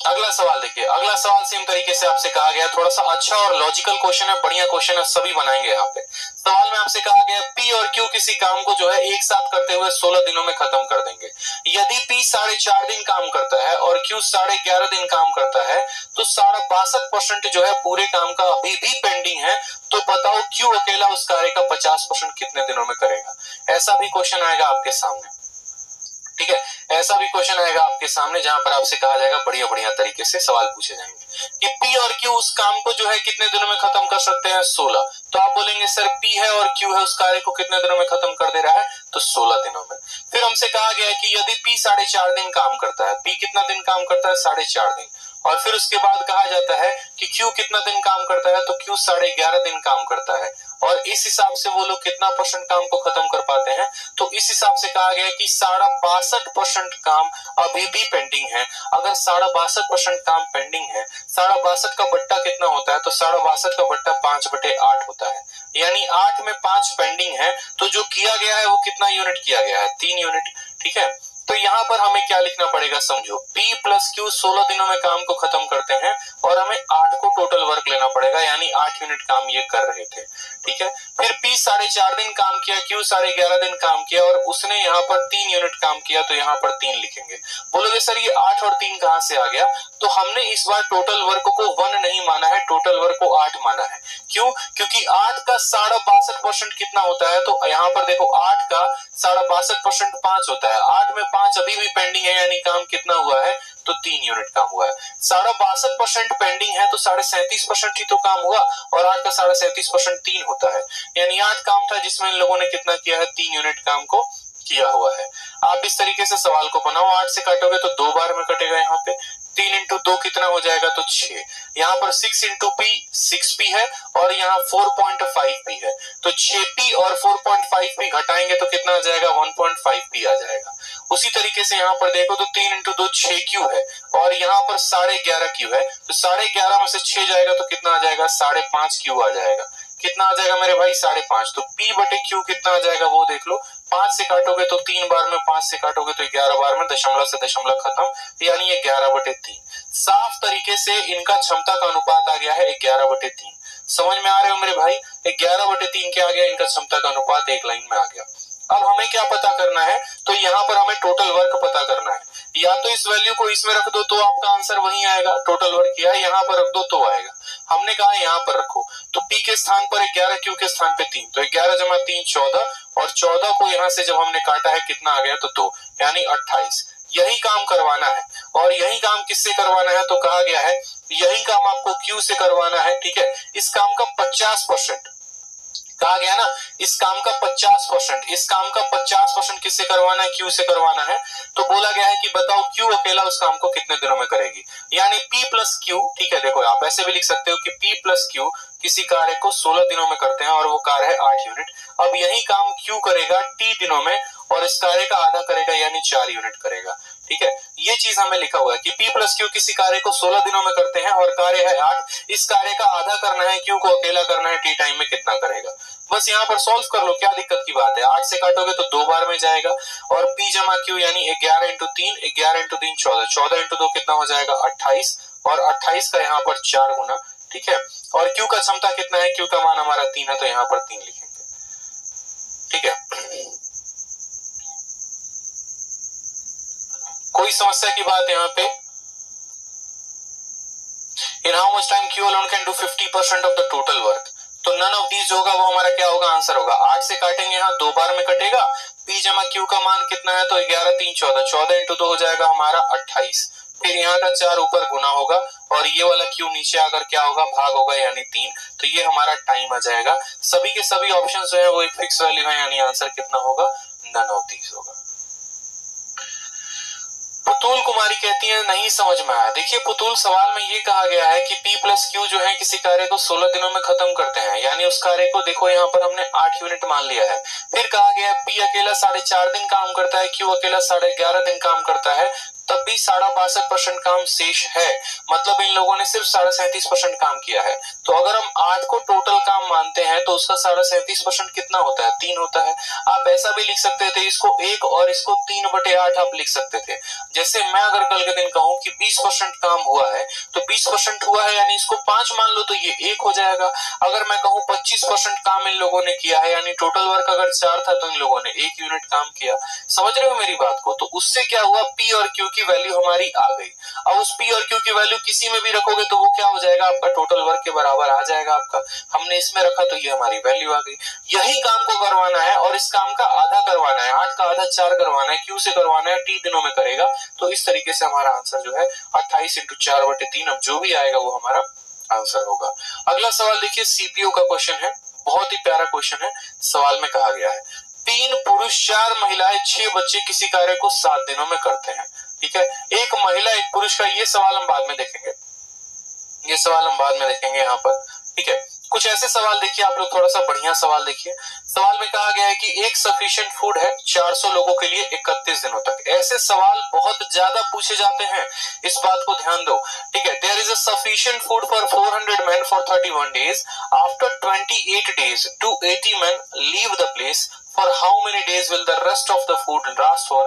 अगला सवाल देखिए। अगला सवाल सेम तरीके से आपसे कहा गया, थोड़ा सा अच्छा और लॉजिकल क्वेश्चन है, बढ़िया क्वेश्चन है, सभी बनाएंगे यहाँ पे। सवाल में आपसे कहा गया P और Q किसी काम को जो है एक साथ करते हुए 16 दिनों में खत्म कर देंगे। यदि P 4.5 दिन काम करता है और Q 11.5 दिन काम करता है तो 62% जो है पूरे काम का अभी भी पेंडिंग है। तो बताओ Q अकेला उस कार्य का 50% कितने दिनों में करेगा? ऐसा भी क्वेश्चन आएगा आपके सामने। ठीक है, ऐसा भी क्वेश्चन आएगा आपके सामने जहां पर आपसे कहा जाएगा, बढ़िया बढ़िया तरीके से सवाल पूछे जाएंगे कि P और Q उस काम को जो है कितने दिनों में खत्म कर सकते हैं? 16। तो आप बोलेंगे सर P है और Q है, उस कार्य को कितने दिनों में खत्म कर दे रहा है? तो 16 दिनों में। फिर हमसे कहा गया है कि यदि P 4.5 दिन काम करता है, P कितना दिन काम करता है? 4.5 दिन। और फिर उसके बाद कहा जाता है कि Q कितना दिन काम करता है? तो Q 11.5 दिन काम करता है। और इस हिसाब से वो लोग कितना परसेंट काम को खत्म कर पाते हैं? तो इस हिसाब से कहा गया कि 62.5% काम अभी भी पेंडिंग है। अगर 62.5% काम पेंडिंग है, 62 का बट्टा कितना होता है? तो 62 का बट्टा 5/8 होता है। यानी 8 में 5 पेंडिंग है। तो जो किया गया है वो कितना यूनिट किया गया है? 3 यूनिट। ठीक है, तो यहाँ पर हमें क्या लिखना पड़ेगा? समझो P प्लस Q 16 दिनों में काम को खत्म करते हैं और हमें 8 को टोटल वर्क लेना पड़ेगा, यानी 8 यूनिट काम ये कर रहे थे। ठीक है, फिर P 4.5 दिन काम किया, Q 11.5 दिन काम किया और उसने यहाँ पर 3 यूनिट काम किया, तो यहाँ पर 3 लिखेंगे। बोलोगे सर ये 8 और 3 कहाँ से आ गया? तो हमने इस बार टोटल वर्क को 1 नहीं माना है, टोटल वर्क को 8 माना है। क्यों? क्योंकि 8 का 62% कितना होता है? तो यहाँ पर देखो 8 का 62% 5 होता है। 8 में 5 अभी भी पेंडिंग है, यानी काम कितना हुआ है? तो 3 यूनिट काम हुआ है। 62% पेंडिंग है तो 37.5% ही तो काम हुआ और 8 का 37.5% 3 होता है। यानी 8 काम था जिसमें इन लोगों ने कितना किया है? 3 यूनिट काम को किया हुआ है। आप इस तरीके से सवाल को बनाओ। 8 से काटोगे तो 2 बार में कटेगा यहाँ पे, 3 इंटू 2 कितना हो जाएगा, तो 6। यहाँ पर 6 इंटू पी 6p है और यहाँ 4.5p है, तो 6p और 4.5p घटाएंगे तो कितना आ जाएगा, 1.5p आ जाएगा। उसी तरीके से यहाँ पर देखो तो 3 इंटू 2 6q है और यहाँ पर 11.5q है, तो 11.5 में से 6 जाएगा तो कितना आ जाएगा, 5.5q आ जाएगा। कितना आ जाएगा मेरे भाई, 5.5। तो p बटे q कितना आ जाएगा वो देख लो, 5 से काटोगे तो 3 बार में, 5 से काटोगे तो 11 बार में, दशमलव से दशमलव खत्म, यानी ये 11/3। साफ तरीके से इनका क्षमता का अनुपात आ गया है 11/3। समझ में आ रहे हो मेरे भाई, 11/3 क्या आ गया, इनका क्षमता का अनुपात एक लाइन में आ गया। अब हमें क्या पता करना है, तो यहाँ पर हमें टोटल वर्क पता करना है। या तो इस वैल्यू को इसमें रख दो तो आपका आंसर वही आएगा, टोटल वर्क किया, यहाँ पर रख दो तो आएगा। हमने कहा यहाँ पर रखो, तो p के स्थान पर 11, q के स्थान पे 3, तो 11 जमा 3 14, और 14 को यहाँ से जब हमने काटा है कितना आ गया, तो 2, यानी 28। यही काम करवाना है, और यही काम किससे करवाना है, तो कहा गया है यही काम आपको q से करवाना है। ठीक है, इस काम का 50% कहा गया ना, इस काम का 50% किससे करवाना है, क्यू से करवाना है। तो बोला गया है कि बताओ क्यू अकेला उस काम को कितने दिनों में करेगी, यानी P प्लस क्यू। ठीक है, देखो आप ऐसे भी लिख सकते हो कि P प्लस क्यू किसी कार्य को 16 दिनों में करते हैं और वो कार्य है 8 यूनिट। अब यही काम क्यू करेगा T दिनों में और इस कार्य का आधा करेगा, यानी 4 यूनिट करेगा। ठीक है, ये चीज हमें लिखा हुआ है कि P प्लस क्यू किसी कार्य को 16 दिनों में करते हैं और कार्य है 8, इस कार्य का आधा करना है, क्यू को अकेला करना है, T टाइम में कितना करेगा। बस यहाँ पर सॉल्व कर लो, क्या दिक्कत की बात है। 8 से काटोगे तो 2 बार में जाएगा, और P जमा Q यानी 11 इंटू 3, 11 इंटू 3 14, 14 इंटू 2 कितना हो जाएगा, 28, और 28 का यहाँ पर 4 गुना। ठीक है, और Q का क्षमता कितना है, Q का मान हमारा 3 है, तो यहाँ पर 3 लिखेंगे। ठीक है, कोई समस्या की बात यहाँ पे। In how much time Q alone can do 50% of the total work? तो none of these होगा, वो हमारा क्या होगा, आंसर होगा। 8 से काटेंगे, यहाँ 2 बार में कटेगा। P जमा Q का मान कितना है, तो 11 3 14, 14 इंटू 2 हो जाएगा हमारा 28। फिर यहाँ का 4 ऊपर गुना होगा और ये वाला Q नीचे आकर क्या होगा, भाग होगा, यानी 3। तो ये हमारा टाइम आ जाएगा। सभी के सभी ऑप्शन जो है वो एक फिक्स वैल्यू है, यानी आंसर कितना होगा, नन ऑफ दीज होगा। पुतुल कुमारी कहती है नहीं समझ में आया। देखिए पुतुल, सवाल में ये कहा गया है कि P प्लस क्यू जो है किसी कार्य को 16 दिनों में खत्म करते हैं, यानी उस कार्य को देखो यहाँ पर हमने 8 यूनिट मान लिया है। फिर कहा गया है P अकेला 4.5 दिन काम करता है, Q अकेला 11.5 दिन काम करता है, तब भी 62% काम शेष है, मतलब इन लोगों ने सिर्फ 37.5% काम किया है। तो अगर हम 8 को टोटल काम मानते हैं तो उसका 37.5% कितना होता है, 3 होता है। आप ऐसा भी लिख सकते थे, इसको 1 और इसको 3/8 आप लिख सकते थे। जैसे मैं अगर कल के दिन कहूं कि 20% काम हुआ है, तो 20% हुआ है यानी इसको 5 मान लो, तो ये 1 हो जाएगा। अगर मैं कहूं 25% काम इन लोगों ने किया है, यानी टोटल वर्क अगर 4 था तो इन लोगों ने 1 यूनिट काम किया। समझ रहे हो मेरी बात को? तो उससे क्या हुआ, P और Q की वैल्यू हमारी आ गई। अब उस P और Q की वैल्यू किसी में भी रखोगे तो वो क्या हो जाएगा, आपका टोटल वर्क के बराबर आ जाएगा आपका। हमने इसमें रखा तो ये हमारी वैल्यू आ गई। यही काम को करवाना है और इस काम का आधा करवाना है, 8 का आधा 4 करवाना है, Q से करवाना है, T दिनों में करेगा। तो इस तरीके से हमारा आंसर जो है 28 इंटू 4/3, अब जो भी आएगा वो हमारा आंसर होगा। अगला सवाल देखिए, सीपीओ का क्वेश्चन है, बहुत ही प्यारा क्वेश्चन है। सवाल में कहा गया है 3 पुरुष 4 महिलाएं 6 बच्चे किसी कार्य को 7 दिनों में करते हैं। ठीक है, एक महिला एक पुरुष का, ये सवाल हम बाद में देखेंगे, ये सवाल हम बाद में देखेंगे यहाँ पर। ठीक है, कुछ ऐसे सवाल देखिए आप लोग, थोड़ा सा बढ़िया सवाल देखिए। सवाल में कहा गया है कि एक सफिशिएंट फूड है 400 लोगों के लिए 31 दिनों तक। ऐसे सवाल बहुत ज्यादा पूछे जाते हैं, इस बात को ध्यान दो। ठीक है, there is a sufficient food for 400 men for 31 days। After 28 days to 80 men leave the place। For how many days will the rest of the food last for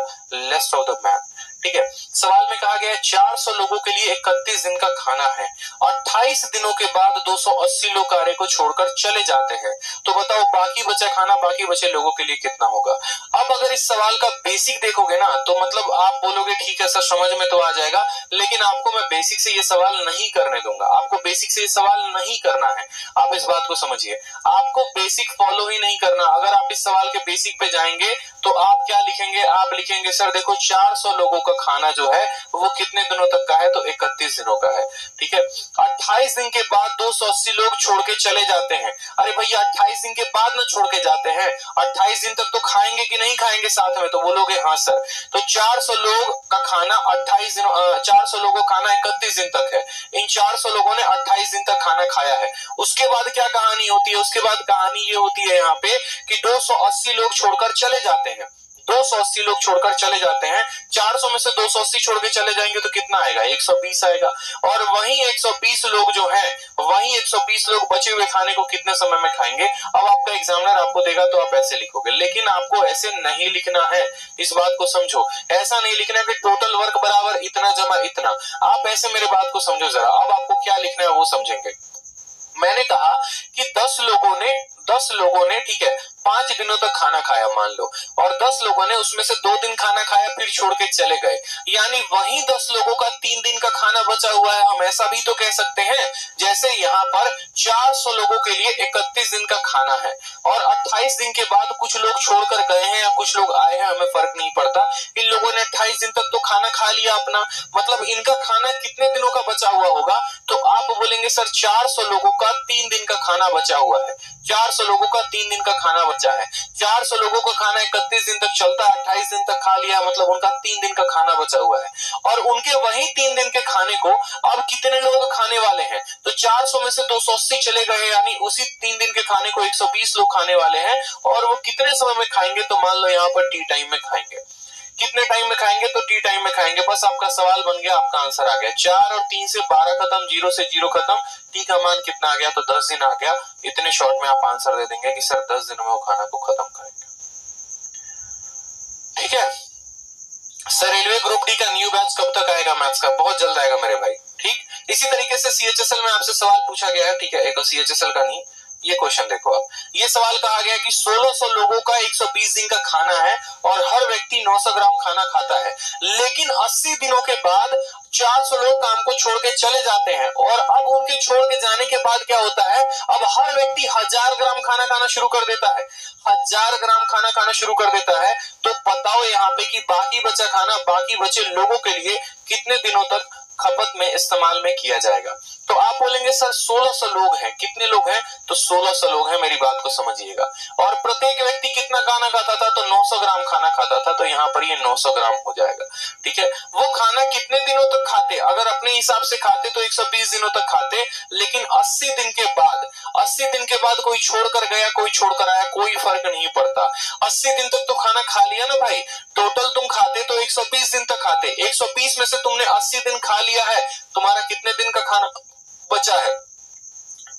rest of the man? ठीक है, सवाल में कहा गया है 400 लोगों के लिए 31 दिन का खाना है, 28 दिनों के बाद 280 लोग कार्य को छोड़कर चले जाते हैं। तो बताओ बाकी बचा खाना बाकी बचे लोगों के लिए कितना होगा। अब अगर इस सवाल का बेसिक देखोगे ना, तो मतलब आप बोलोगे ठीक है सर समझ में तो आ जाएगा, लेकिन आपको मैं बेसिक से ये सवाल नहीं करने दूंगा। आपको बेसिक से सवाल नहीं करना है। आप इस बात को समझिए, आपको बेसिक फॉलो ही नहीं करना। अगर आप इस सवाल के बेसिक पे जाएंगे तो आप क्या लिखेंगे, आप लिखेंगे सर देखो 400 लोगों का खाना जो है वो कितने दिनों तक का है, तो 31 दिनों का है। ठीक है, 28 दिन के बाद 280 लोग छोड़ के चले जाते हैं। अरे भैया 28 दिन के बाद ना छोड़ के जाते हैं, 28 दिन तक तो खाएंगे कि नहीं खाएंगे साथ में, तो बोलोगे हाँ सर। तो 400 लोग का खाना 28 दिन, 400 लोगों का खाना 31 दिन तक है। इन 400 लोगों ने 28 दिन तक खाना खाया है। उसके बाद क्या कहानी होती है, उसके बाद कहानी ये होती है यहाँ पे कि 280 लोग छोड़कर चले जाते हैं। 280 लोग छोड़कर चले जाते हैं। 400 में से 280 छोड़ के चले जाएंगे तो कितना आएगा, 120 आएगा। और वही 120 लोग जो हैं, वही 120 लोग बचे हुए खाने को कितने समय में खाएंगे। अब आपका एग्जामिनर आपको देगा तो आप ऐसे लिखोगे, लेकिन आपको ऐसे नहीं लिखना है। इस बात को समझो, ऐसा नहीं लिखना है कि टोटल वर्क बराबर इतना जमा इतना। आप ऐसे मेरे बात को समझो जरा। अब आपको क्या लिखना है वो समझेंगे। मैंने कहा कि 10 लोगों ने ठीक है 5 दिनों तक खाना खाया मान लो, और 10 लोगों ने उसमें से 2 दिन खाना खाया फिर छोड़ के चले गए, यानी वही 10 लोगों का 3 दिन का खाना बचा हुआ है। हम ऐसा भी तो कह सकते हैं जैसे यहाँ पर 400 लोगों के लिए 31 दिन का खाना है और 28 दिन के बाद कुछ लोग छोड़कर गए हैं या कुछ लोग आए हैं, हमें फर्क नहीं पड़ता। इन लोगों ने 28 दिन तक तो खाना खा लिया अपना, मतलब इनका खाना कितने दिनों का बचा हुआ होगा, तो आप बोलेंगे सर 400 लोगों का 3 दिन का खाना बचा हुआ है। 400 लोगों का 3 दिन का खाना बचा है। 400 लोगों का खाना 31 दिन तक चलता है, 28 दिन तक खा लिया, मतलब उनका 3 दिन का खाना बचा हुआ है। और उनके वही 3 दिन के खाने को अब कितने लोग खाने वाले हैं, तो 400 में से 280 चले गए, यानी उसी 3 दिन के खाने को 120 लोग खाने वाले हैं। और वो कितने समय में खाएंगे, तो मान लो यहाँ पर टी टाइम में खाएंगे। कितने टाइम में खाएंगे, तो टी टाइम में खाएंगे। बस आपका सवाल बन गया, आपका आंसर आ गया। 4 और 3 से 12 खत्म, 0 से 0 खत्म, टी का मान कितना आ गया, तो 10 दिन आ गया। इतने शॉर्ट में आप आंसर दे देंगे कि सर 10 दिनों में वो खाना को खत्म करेंगे। ठीक है सर, रेलवे ग्रुप डी का न्यू बैच कब तक आएगा मैथ्स का? बहुत जल्द आएगा मेरे भाई। ठीक, इसी तरीके से सीएचएसएल में आपसे सवाल पूछा गया है। ठीक है, एक सीएचएसएल का नहीं, ये क्वेश्चन देखो आप। ये सवाल कहा गया कि 1600 लोगों का 120 दिन का खाना है और हर व्यक्ति 900 ग्राम खाना खाता है, लेकिन 80 दिनों के बाद 400 लोग काम को छोड़ के चले जाते हैं। और अब उनके छोड़ के जाने के बाद क्या होता है, अब हर व्यक्ति 1000 ग्राम खाना खाना शुरू कर देता है। 1000 ग्राम खाना खाना शुरू कर देता है। तो बताओ यहाँ पे कि बाकी बचा खाना बाकी बचे लोगों के लिए कितने दिनों तक खपत में इस्तेमाल में किया जाएगा। तो आप बोलेंगे सर 1600 लोग हैं, कितने लोग हैं, तो 1600 लोग हैं। मेरी बात को समझिएगा। और प्रत्येक व्यक्ति कितना खाना खाता था, तो 900 ग्राम खाना खाता था, तो यहाँ पर ये 900 ग्राम हो जाएगा। ठीक है, वो खाना कितने दिनों तक खाते, अगर अपने हिसाब से खाते तो 120 दिनों तक खाते, लेकिन 80 दिन के बाद कोई छोड़कर गया कोई छोड़कर आया, कोई फर्क नहीं पड़ता। 80 दिन तक तो खाना खा लिया ना भाई, टोटल तुम खाते तो 120 दिन तक खाते, 120 में से तुमने 80 दिन खा लिया है, तुम्हारा कितने दिन का खाना बचा है,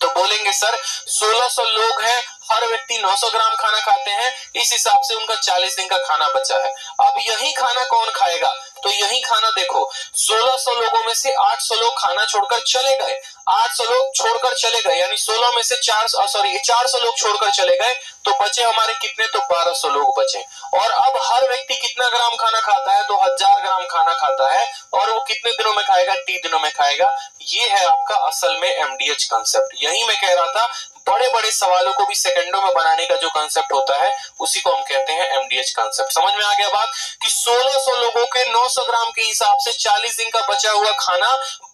तो बोलेंगे सर 1600 लोग हैं, हर व्यक्ति 900 ग्राम खाना खाते हैं, इस हिसाब से उनका 40 दिन का खाना बचा है। अब यही खाना कौन खाएगा, तो यही खाना देखो 1600 लोगों में से 800 लोग खाना छोड़कर चले गए, 800 लोग छोड़कर चले गए, यानी 16 में से 400 लोग छोड़कर चले गए, तो बचे हमारे कितने, तो 1200 लोग बचे। और अब हर व्यक्ति कितना ग्राम खाना खाता है, तो 1000 ग्राम खाना खाता है, और वो कितने दिनों में खाएगा, टी दिनों में खाएगा। ये है आपका असल में एमडीएच कंसेप्ट। यही मैं कह रहा था, बड़े बड़े सवालों को भी सेकंडों में बनाने का जो कंसेप्ट होता है उसी को हम कहते हैं एमडीएच कंसेप्ट। समझ में आ गया बात कि 1600 लोगों के 900 ग्राम के हिसाब से 40 दिन का बचा हुआ खाना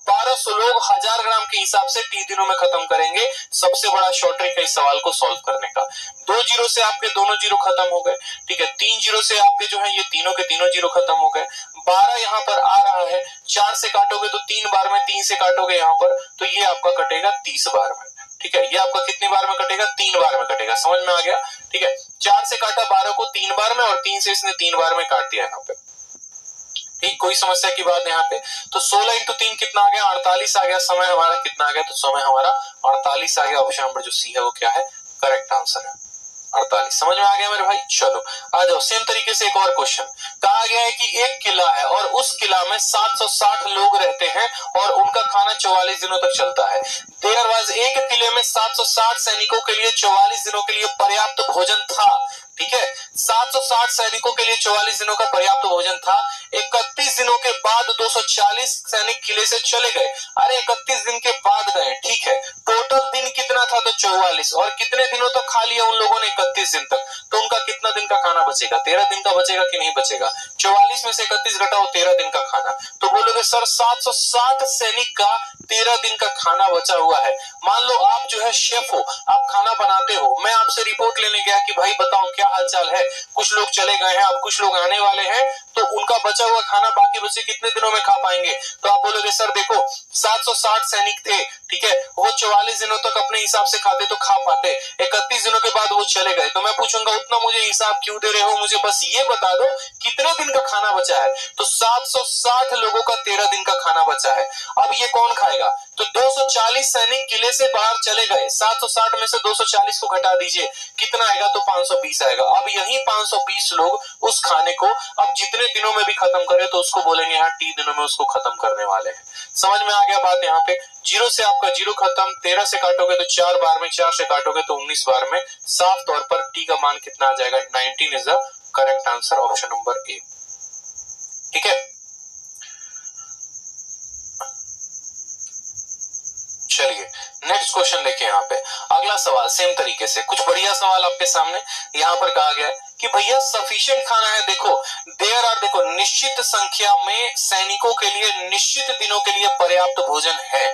1200 लोग 1000 ग्राम के हिसाब से 3 दिनों में खत्म करेंगे। सबसे बड़ा शॉर्ट ट्रिक है इस सवाल को सॉल्व करने का। 2 जीरो से आपके दोनों जीरो खत्म हो गए। ठीक है, 3 जीरो से आपके जो है ये तीनों के तीनों जीरो खत्म हो गए। 12 यहाँ पर आ रहा है, 4 से काटोगे तो 3 बार में, 3 से काटोगे यहाँ पर तो ये आपका कटेगा 30 बार में। ठीक है, ये आपका कितनी बार में कटेगा, 3 बार में कटेगा। समझ में आ गया। ठीक है, 4 से काटा 12 को 3 बार में और 3 से इसने 3 बार में काट दिया यहाँ पे। ठीक, कोई समस्या की बात यहाँ पे। तो 16 इंटू 3 कितना आ गया, 48 आ गया। समय हमारा कितना आ गया, तो समय हमारा 48 आ गया। ऑप्शन नंबर जो सी है वो क्या है, करेक्ट आंसर है 48। समझ में आ गया मेरे भाई। चलो आ जाओ, सेम तरीके से एक और क्वेश्चन। कहा गया है कि एक किला है और उस किला में 760 लोग रहते हैं और उनका खाना 44 दिनों तक चलता है। देयर वाज, एक किले में 760 सैनिकों के लिए 44 दिनों के लिए पर्याप्त भोजन था। ठीक है, 760 सैनिकों के लिए 44 दिनों का पर्याप्त भोजन था। 31 दिनों के बाद 240 सैनिक किले से चले गए। अरे 31 दिन के बाद गए, ठीक टोटल दिन कितना था? तो 44। और कितने दिनों तक खा लिया उन लोगों ने? 31 दिन तक। तो उनका कितना दिन का खाना बचेगा? 13 दिन का बचेगा कि नहीं बचेगा? 44 में से 31 घटाओ, 13 दिन का खाना। तो बोलोगे सर 760 सैनिक का 13 दिन का खाना बचा हुआ है। मान लो आप जो है शेफ हो, आप खाना बनाते हो, मैं आपसे रिपोर्ट लेने गया कि भाई बताओ क्या हालचाल है, कुछ लोग चले गए हैं, अब कुछ लोग आने वाले हैं, तो उनका बचा हुआ खाना बाकी बचे कितने दिनों में खा पाएंगे? तो आप बोलोगे सर देखो 760 सैनिक थे, ठीक है, वो 44 दिनों तक अपने हिसाब से खाते तो खा पाते, 31 दिनों के बाद वो चले गए, तो मैं पूछूंगा उतना मुझे हिसाब क्यों दे रहे हो? मुझे बस ये बता दो कितने दिन का खाना बचा है। तो 760 लोगों का 13 दिन का खाना बचा है। अब ये कौन खाएगा? तो 240 सैनिक किले से बाहर चले गए, 760 में से 240 को घटा दीजिए, कितना आएगा? तो 520 आएगा। अब यही 520 लोग उस खाने को अब जितने दिनों में भी खत्म करे तो उसको बोलेंगे यहाँ टी दिनों में उसको खत्म करने वाले हैं। समझ में आ गया बात? यहाँ पे 0 से आपका 0 खत्म, 13 से काटोगे तो 4 बार में, 4 से काटोगे तो 19 बार में, साफ तौर पर टी का मान कितना आ जाएगा? 19 is the correct answer, option number A. ठीक है, चलिए नेक्स्ट क्वेश्चन देखिए। यहाँ पे अगला सवाल सेम तरीके से, कुछ बढ़िया सवाल आपके सामने। यहाँ पर कहा गया है कि भैया सफिशिएंट खाना है, देखो देयर आर, देखो निश्चित संख्या में सैनिकों के लिए निश्चित दिनों के लिए पर्याप्त भोजन है।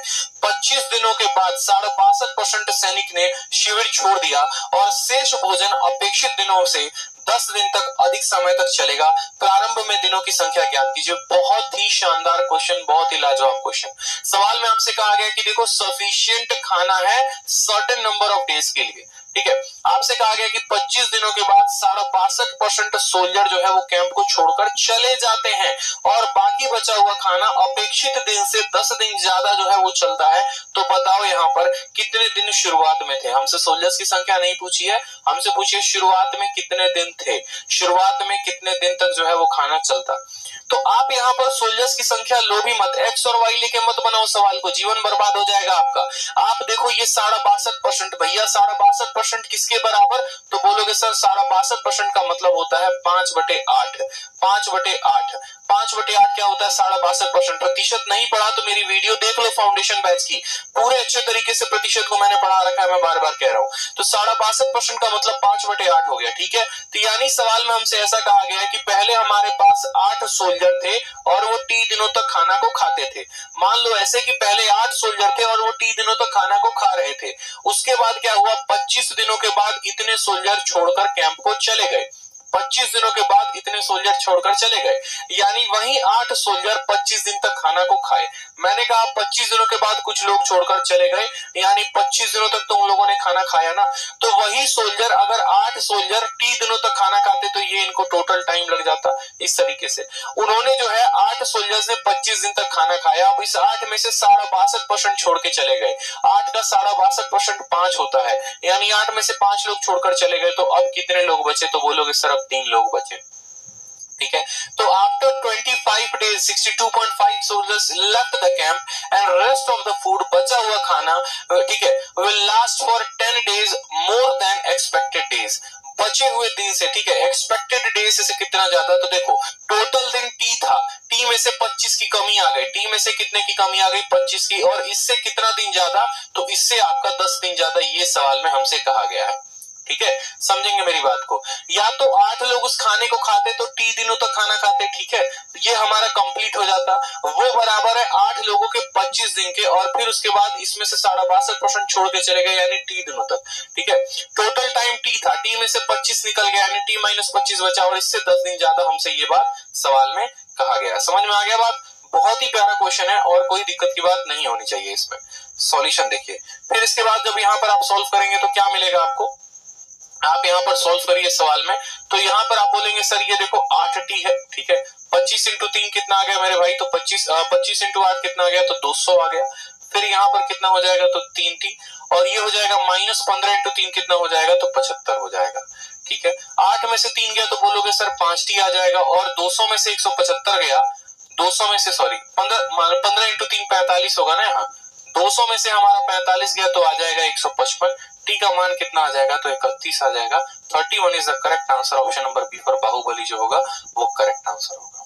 25 दिनों के बाद 62% सैनिक ने शिविर छोड़ दिया और शेष भोजन अपेक्षित दिनों से 10 दिन तक अधिक समय तक चलेगा। प्रारंभ में दिनों की संख्या ज्ञात कीजिए। बहुत ही शानदार क्वेश्चन, बहुत ही लाजवाब क्वेश्चन। सवाल में आपसे कहा गया कि देखो सफिशिएंट खाना है सर्टेन नंबर ऑफ डेज के लिए, ठीक है। आपसे कहा गया कि 25 दिनों के बाद 62% सोल्जर जो है वो कैंप को छोड़कर चले जाते हैं और बाकी बचा हुआ खाना अपेक्षित दिन से 10 दिन ज्यादा जो है वो चलता है। तो बताओ यहाँ पर कितने दिन शुरुआत में थे? हमसे सोल्जर्स की संख्या नहीं पूछी है, हमसे पूछिए शुरुआत में कितने दिन थे, शुरुआत में कितने दिन तक जो है वो खाना चलता। तो आप यहाँ पर सोल्जर्स की संख्या लो भी मत, एक्स और वाई लेके मत बनाओ सवाल को, जीवन बर्बाद हो जाएगा आपका। आप देखो ये 62%, भैया 62% किसके बराबर? तो बोलोगे सर 62% का मतलब होता है 5/8। 5/8 5/8 क्या होता है? 62%। प्रतिशत नहीं पढ़ा तो मेरी वीडियो देख लो फाउंडेशन बैच की, पूरे अच्छे तरीके से प्रतिशत को मैंने पढ़ा रखा है, मैं बार बार कह रहा हूं। तो 62% का मतलब 5/8 हो गया, ठीक है। तो यानी सवाल में हमसे ऐसा कहा गया है कि पहले हमारे पास 8 सोल्जर थे और वो 30 दिनों तक खाना को खाते थे। मान लो ऐसे कि पहले 8 सोल्जर थे और वो 30 दिनों तक खाना को खा रहे थे। उसके बाद क्या हुआ? 25 दिनों के बाद इतने सोल्जर छोड़कर कैंप को चले गए। 25 दिनों के बाद इतने सोल्जर छोड़कर चले गए, यानी वही 8 सोल्जर 25 दिन तक खाना को खाए। मैंने कहा 25 दिनों के बाद कुछ लोग छोड़कर चले गए, यानी 25 दिनों तक तो उन लोगों ने खाना खाया ना। तो वही सोल्जर, अगर 8 सोल्जर 30 दिनों तक खाना खाते तो ये इनको टोटल टाइम लग जाता। इस तरीके से उन्होंने जो है 8 सोल्जर्स ने 25 दिन तक खाना खाया। अब इस 8 में से 62% छोड़ के चले गए। 8 का 62% 5 होता है, यानी 8 में से 5 लोग छोड़कर चले गए। तो अब कितने लोग बचे? तो बोलोगे सर अब 3 लोग बचे, ठीक है। तो after 25 days 62.5 soldiers left the camp and rest of the food, बचा हुआ खाना, ठीक है, will last for 10 days more than expected days. बचे हुए दिन से, ठीक है, एक्सपेक्टेड डेज से कितना ज्यादा? तो देखो टोटल दिन टी था, टी में से 25 की कमी आ गई, टी में से कितने की कमी आ गई? 25 की, और इससे कितना दिन ज्यादा? तो इससे आपका 10 दिन ज्यादा, ये सवाल में हमसे कहा गया है, ठीक है। समझेंगे मेरी बात को? या तो 8 लोग उस खाने को खाते तो 30 दिनों तक खाना खाते, ठीक है, ये हमारा कंप्लीट हो जाता। वो बराबर है 8 लोगों के 25 दिन के, और फिर उसके बाद इसमें से 62% छोड़ के चले गए, यानी 30 दिनों तक, ठीक है। टोटल टाइम टी था, टी में से 25 निकल गया, यानी टी माइनस 25 बचा, और इससे 10 दिन ज्यादा हमसे ये बात सवाल में कहा गया। समझ में आ गया बात? बहुत ही प्यारा क्वेश्चन है और कोई दिक्कत की बात नहीं होनी चाहिए इसमें। सॉल्यूशन देखिए, फिर इसके बाद जब यहाँ पर आप सोल्व करेंगे तो क्या मिलेगा आपको? आप यहाँ पर सोल्व करिए सवाल में, तो यहाँ पर आप बोलेंगे सर ये देखो 8t है, ठीक है, 25 इंटू 3 कितना आ गया मेरे भाई? तो 25 इंटू 8 कितना आ गया? तो 200 आ गया। फिर यहाँ पर कितना हो जाएगा? तो 3t, और ये हो जाएगा माइनस 15 इंटू 3 कितना हो जाएगा? तो 75 हो जाएगा, ठीक है। 8 में से 3 गया तो बोलोगे सर 5t आ जाएगा, और 200 में से 175 गया, 200 में से सॉरी 15 इंटू 3 45 होगा ना, यहाँ 200 में से हमारा 45 गया तो आ जाएगा 155। टी का मान कितना आ जाएगा? तो 31 आ जाएगा। 31 is the correct answer, option number B for Bahubali जो होगा वो करेक्ट आंसर होगा।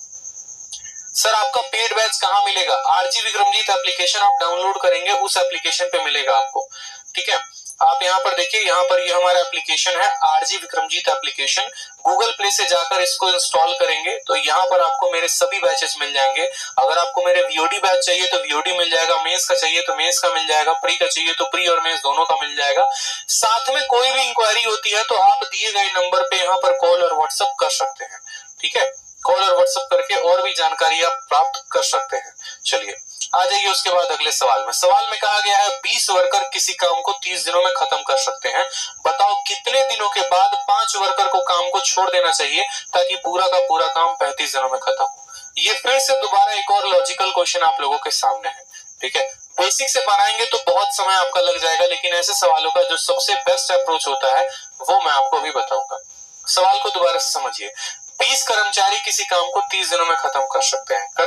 सर आपका पेड बैच कहाँ मिलेगा? आरजी विक्रमजीत एप्लीकेशन आप डाउनलोड करेंगे, उस एप्लीकेशन पे मिलेगा आपको। ठीक है, आप यहाँ पर देखिए, यहाँ पर ये हमारा एप्लीकेशन है RG Vikramjeet application. Google play से जाकर इसको इंस्टॉल करेंगे तो यहाँ पर आपको मेरे सभी बैचेस मिल जाएंगे। अगर आपको मेरे वीओडी बैच चाहिए तो वीओडी मिल जाएगा, मेंस का चाहिए तो मेंस का मिल जाएगा, प्री का चाहिए तो प्री और मेंस दोनों का मिल जाएगा। साथ में कोई भी इंक्वायरी होती है तो आप दिए गए नंबर पे यहाँ पर कॉल और व्हाट्सएप कर सकते हैं। ठीक है, कॉल और व्हाट्सएप करके और भी जानकारी आप प्राप्त कर सकते हैं। चलिए आ जाइए उसके बाद अगले सवाल में। सवाल में कहा गया है 20 वर्कर किसी काम को 30 दिनों में खत्म कर सकते हैं। बताओ कितने दिनों के बाद 5 वर्कर को काम को छोड़ देना चाहिए ताकि पूरा का पूरा काम 35 दिनों में खत्म हो। ये फिर से दोबारा एक और लॉजिकल क्वेश्चन आप लोगों के सामने है। ठीक है, बेसिक से बनाएंगे तो बहुत समय आपका लग जाएगा, लेकिन ऐसे सवालों का जो सबसे बेस्ट अप्रोच होता है वो मैं आपको अभी बताऊंगा। सवाल को दोबारा से समझिए। 20 कर्मचारी किसी काम को 30 दिनों में खत्म कर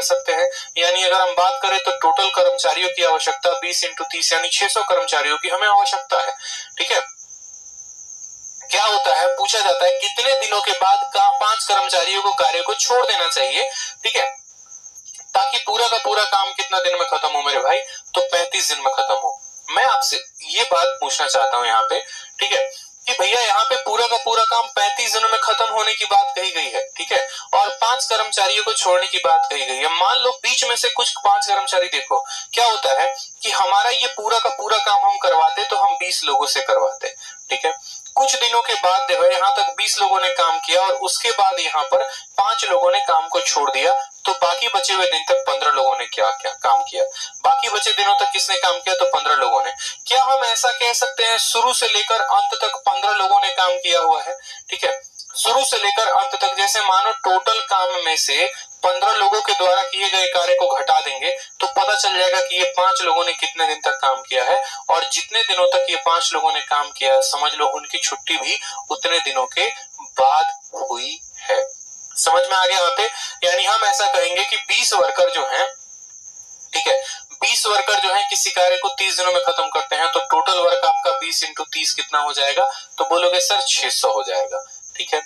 सकते हैं। यानी अगर हम बात करें तो टोटल कर्मचारियों की आवश्यकता 20 इंटू 30 यानी 600 कर्मचारियों की हमें आवश्यकता है। ठीक है, क्या होता है, पूछा जाता है कितने दिनों के बाद 5 कर्मचारियों को कार्य को छोड़ देना चाहिए। ठीक है, ताकि पूरा का पूरा काम कितना दिन में खत्म हो मेरे भाई, तो 35 दिन में खत्म हो। मैं आपसे ये बात पूछना चाहता हूं यहाँ पे, ठीक है, कि भैया यहाँ पे पूरा का पूरा काम 35 दिनों में खत्म होने की बात कही गई है। ठीक है, और 5 कर्मचारियों को छोड़ने की बात कही गई है। मान लो बीच में से कुछ 5 कर्मचारी, देखो क्या होता है कि हमारा ये पूरा का पूरा काम हम करवाते तो हम 20 लोगों से करवाते। ठीक है, कुछ दिनों के बाद देखो यहाँ तक 20 लोगों ने काम किया और उसके बाद यहाँ पर 5 लोगों ने काम को छोड़ दिया, तो बाकी बचे हुए दिन तक 15 लोगों ने क्या क्या काम किया। बाकी बचे दिनों तक किसने काम किया, तो 15 लोगों ने। क्या हम ऐसा कह सकते हैं शुरू से लेकर अंत तक 15 लोगों ने काम किया हुआ है। ठीक है, शुरू से लेकर अंत तक, जैसे मानो टोटल काम में से 15 लोगों के द्वारा किए गए कार्य को घटा देंगे तो पता चल जाएगा कि ये 5 लोगों ने कितने दिन तक काम किया है, और जितने दिनों तक ये 5 लोगों ने काम किया है समझ लो उनकी छुट्टी भी उतने दिनों के बाद हुई है। समझ में आ गया यहाँ पे। यानी हम ऐसा कहेंगे कि 20 वर्कर जो हैं, ठीक है, 20 वर्कर जो है किसी कार्य को 30 दिनों में खत्म करते हैं, तो टोटल वर्क आपका 20 इंटू 30 कितना हो जाएगा, तो बोलोगे सर 600 हो जाएगा। ठीक है,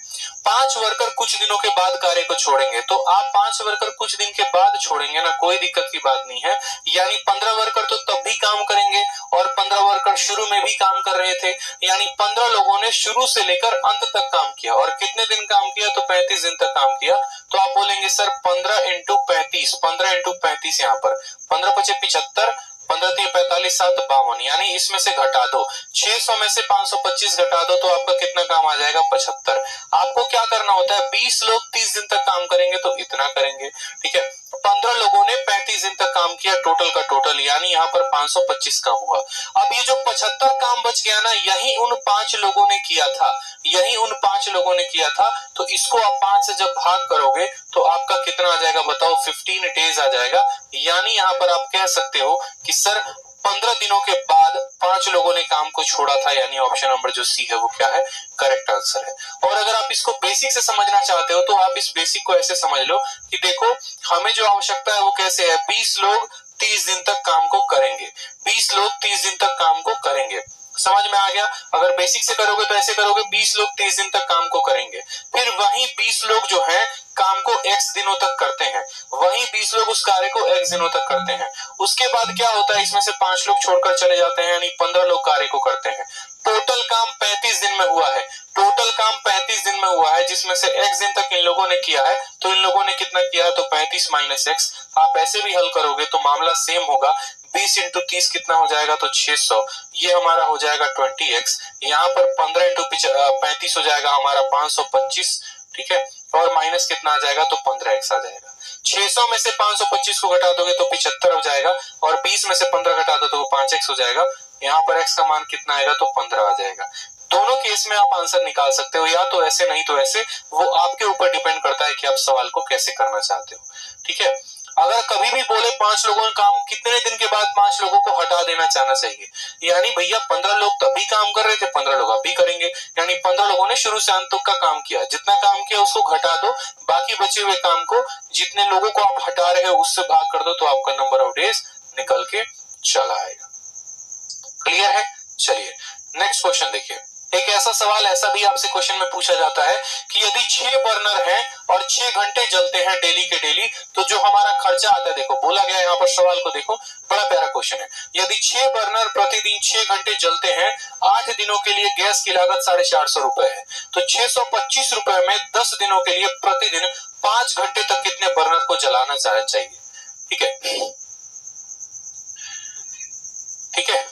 5 वर्कर कुछ दिनों के बाद कार्य को छोड़ेंगे, तो आप 5 वर्कर कुछ दिन के बाद छोड़ेंगे ना, कोई दिक्कत की बात नहीं है। यानी 15 वर्कर तो तब भी काम करेंगे और 15 वर्कर शुरू में भी काम कर रहे थे, यानी 15 लोगों ने शुरू से लेकर अंत तक काम किया। और कितने दिन काम किया, तो 35 दिन तक काम किया। तो आप बोलेंगे सर 15 इंटू 35, 15 इंटू 35 यहाँ पर 15 पचे 75, 15 3 45 7 52, यानी इसमें से घटा दो 600 में से 525 घटा दो तो आपका कितना काम आ जाएगा, 75। आपको क्या करना होता है, 20 लोग 30 दिन तक काम करेंगे तो इतना करेंगे। ठीक है, 15 लोगों ने 35 दिन तक काम किया, टोटल का टोटल, यानी यहाँ पर 525 काम हुआ। अब ये जो 75 काम बच गया ना, यही उन 5 लोगों ने किया था, यही उन 5 लोगों ने किया था। तो इसको आप 5 से जब भाग करोगे तो आपका कितना आ जाएगा बताओ, 15 डेज आ जाएगा। यानी यहाँ पर आप कह सकते हो कि सर 15 दिनों के बाद 5 लोगों ने काम को छोड़ा था, यानी ऑप्शन नंबर जो सी है वो क्या है, करेक्ट आंसर है। और अगर आप इसको बेसिक से समझना चाहते हो तो आप इस बेसिक को ऐसे समझ लो कि देखो हमें जो आवश्यकता है वो कैसे है, 20 लोग 30 दिन तक काम को करेंगे, 20 लोग 30 दिन तक काम को करेंगे। समझ में आ गया। अगर बेसिक से करोगे तो ऐसे करोगे, 20 लोग 30 दिन तक काम को करेंगे, फिर वही 20 लोग जो है काम को x दिनों तक करते हैं, वही 20 लोग उस कार्य को x दिनों तक करते हैं। उसके बाद क्या होता है, इसमें से 5 लोग छोड़कर चले जाते हैं, यानी 15 लोग कार्य को करते हैं। टोटल काम 35 दिन में हुआ है, टोटल काम 35 दिन में हुआ है, जिसमें से x दिन तक इन लोगों ने किया है। तो इन लोगों ने कितना किया है, तो 35 माइनस x। आप ऐसे भी हल करोगे तो मामला सेम होगा, 20 इंटू 30 कितना हो जाएगा, तो 600, ये हमारा हो जाएगा 20x। यहाँ पर 15 इंटू 35 हो जाएगा हमारा 525। ठीक है, और माइनस कितना आ जाएगा, तो 15x आ जाएगा। 600 में से 525 को घटा दोगे तो 75 हो जाएगा, और 20 में से 15 घटा दो तो 5x हो जाएगा। यहाँ पर x का मान कितना आएगा, तो 15 आ जाएगा। दोनों केस में आप आंसर निकाल सकते हो, या तो ऐसे नहीं तो ऐसे, वो आपके ऊपर डिपेंड करता है कि आप सवाल को कैसे करना चाहते हो। ठीक है, अगर कभी भी बोले 5 लोगों का काम कितने दिन के बाद 5 लोगों को हटा देना चाहना चाहिए, यानी भैया 15 लोग तभी काम कर रहे थे, 15 लोग अभी करेंगे, यानी 15 लोगों ने शुरू से अंत तक का काम किया, जितना काम किया उसको घटा दो, बाकी बचे हुए काम को जितने लोगों को आप हटा रहे हो उससे भाग कर दो, तो आपका नंबर ऑफ डेज निकल के चला आएगा। क्लियर है। चलिए नेक्स्ट क्वेश्चन देखिए। एक ऐसा सवाल ऐसा भी आपसे क्वेश्चन में पूछा जाता है कि यदि 6 बर्नर हैं और 6 घंटे जलते हैं डेली के डेली, तो जो हमारा खर्चा आता है, देखो बोला गया है यहाँ पर सवाल को, देखो बड़ा प्यारा क्वेश्चन है। यदि 6 बर्नर प्रतिदिन 6 घंटे जलते हैं, 8 दिनों के लिए गैस की लागत 450 रुपए है, तो 625 रुपए में 10 दिनों के लिए प्रतिदिन 5 घंटे तक कितने बर्नर को जलाना चाहिए? ठीक है, ठीक है।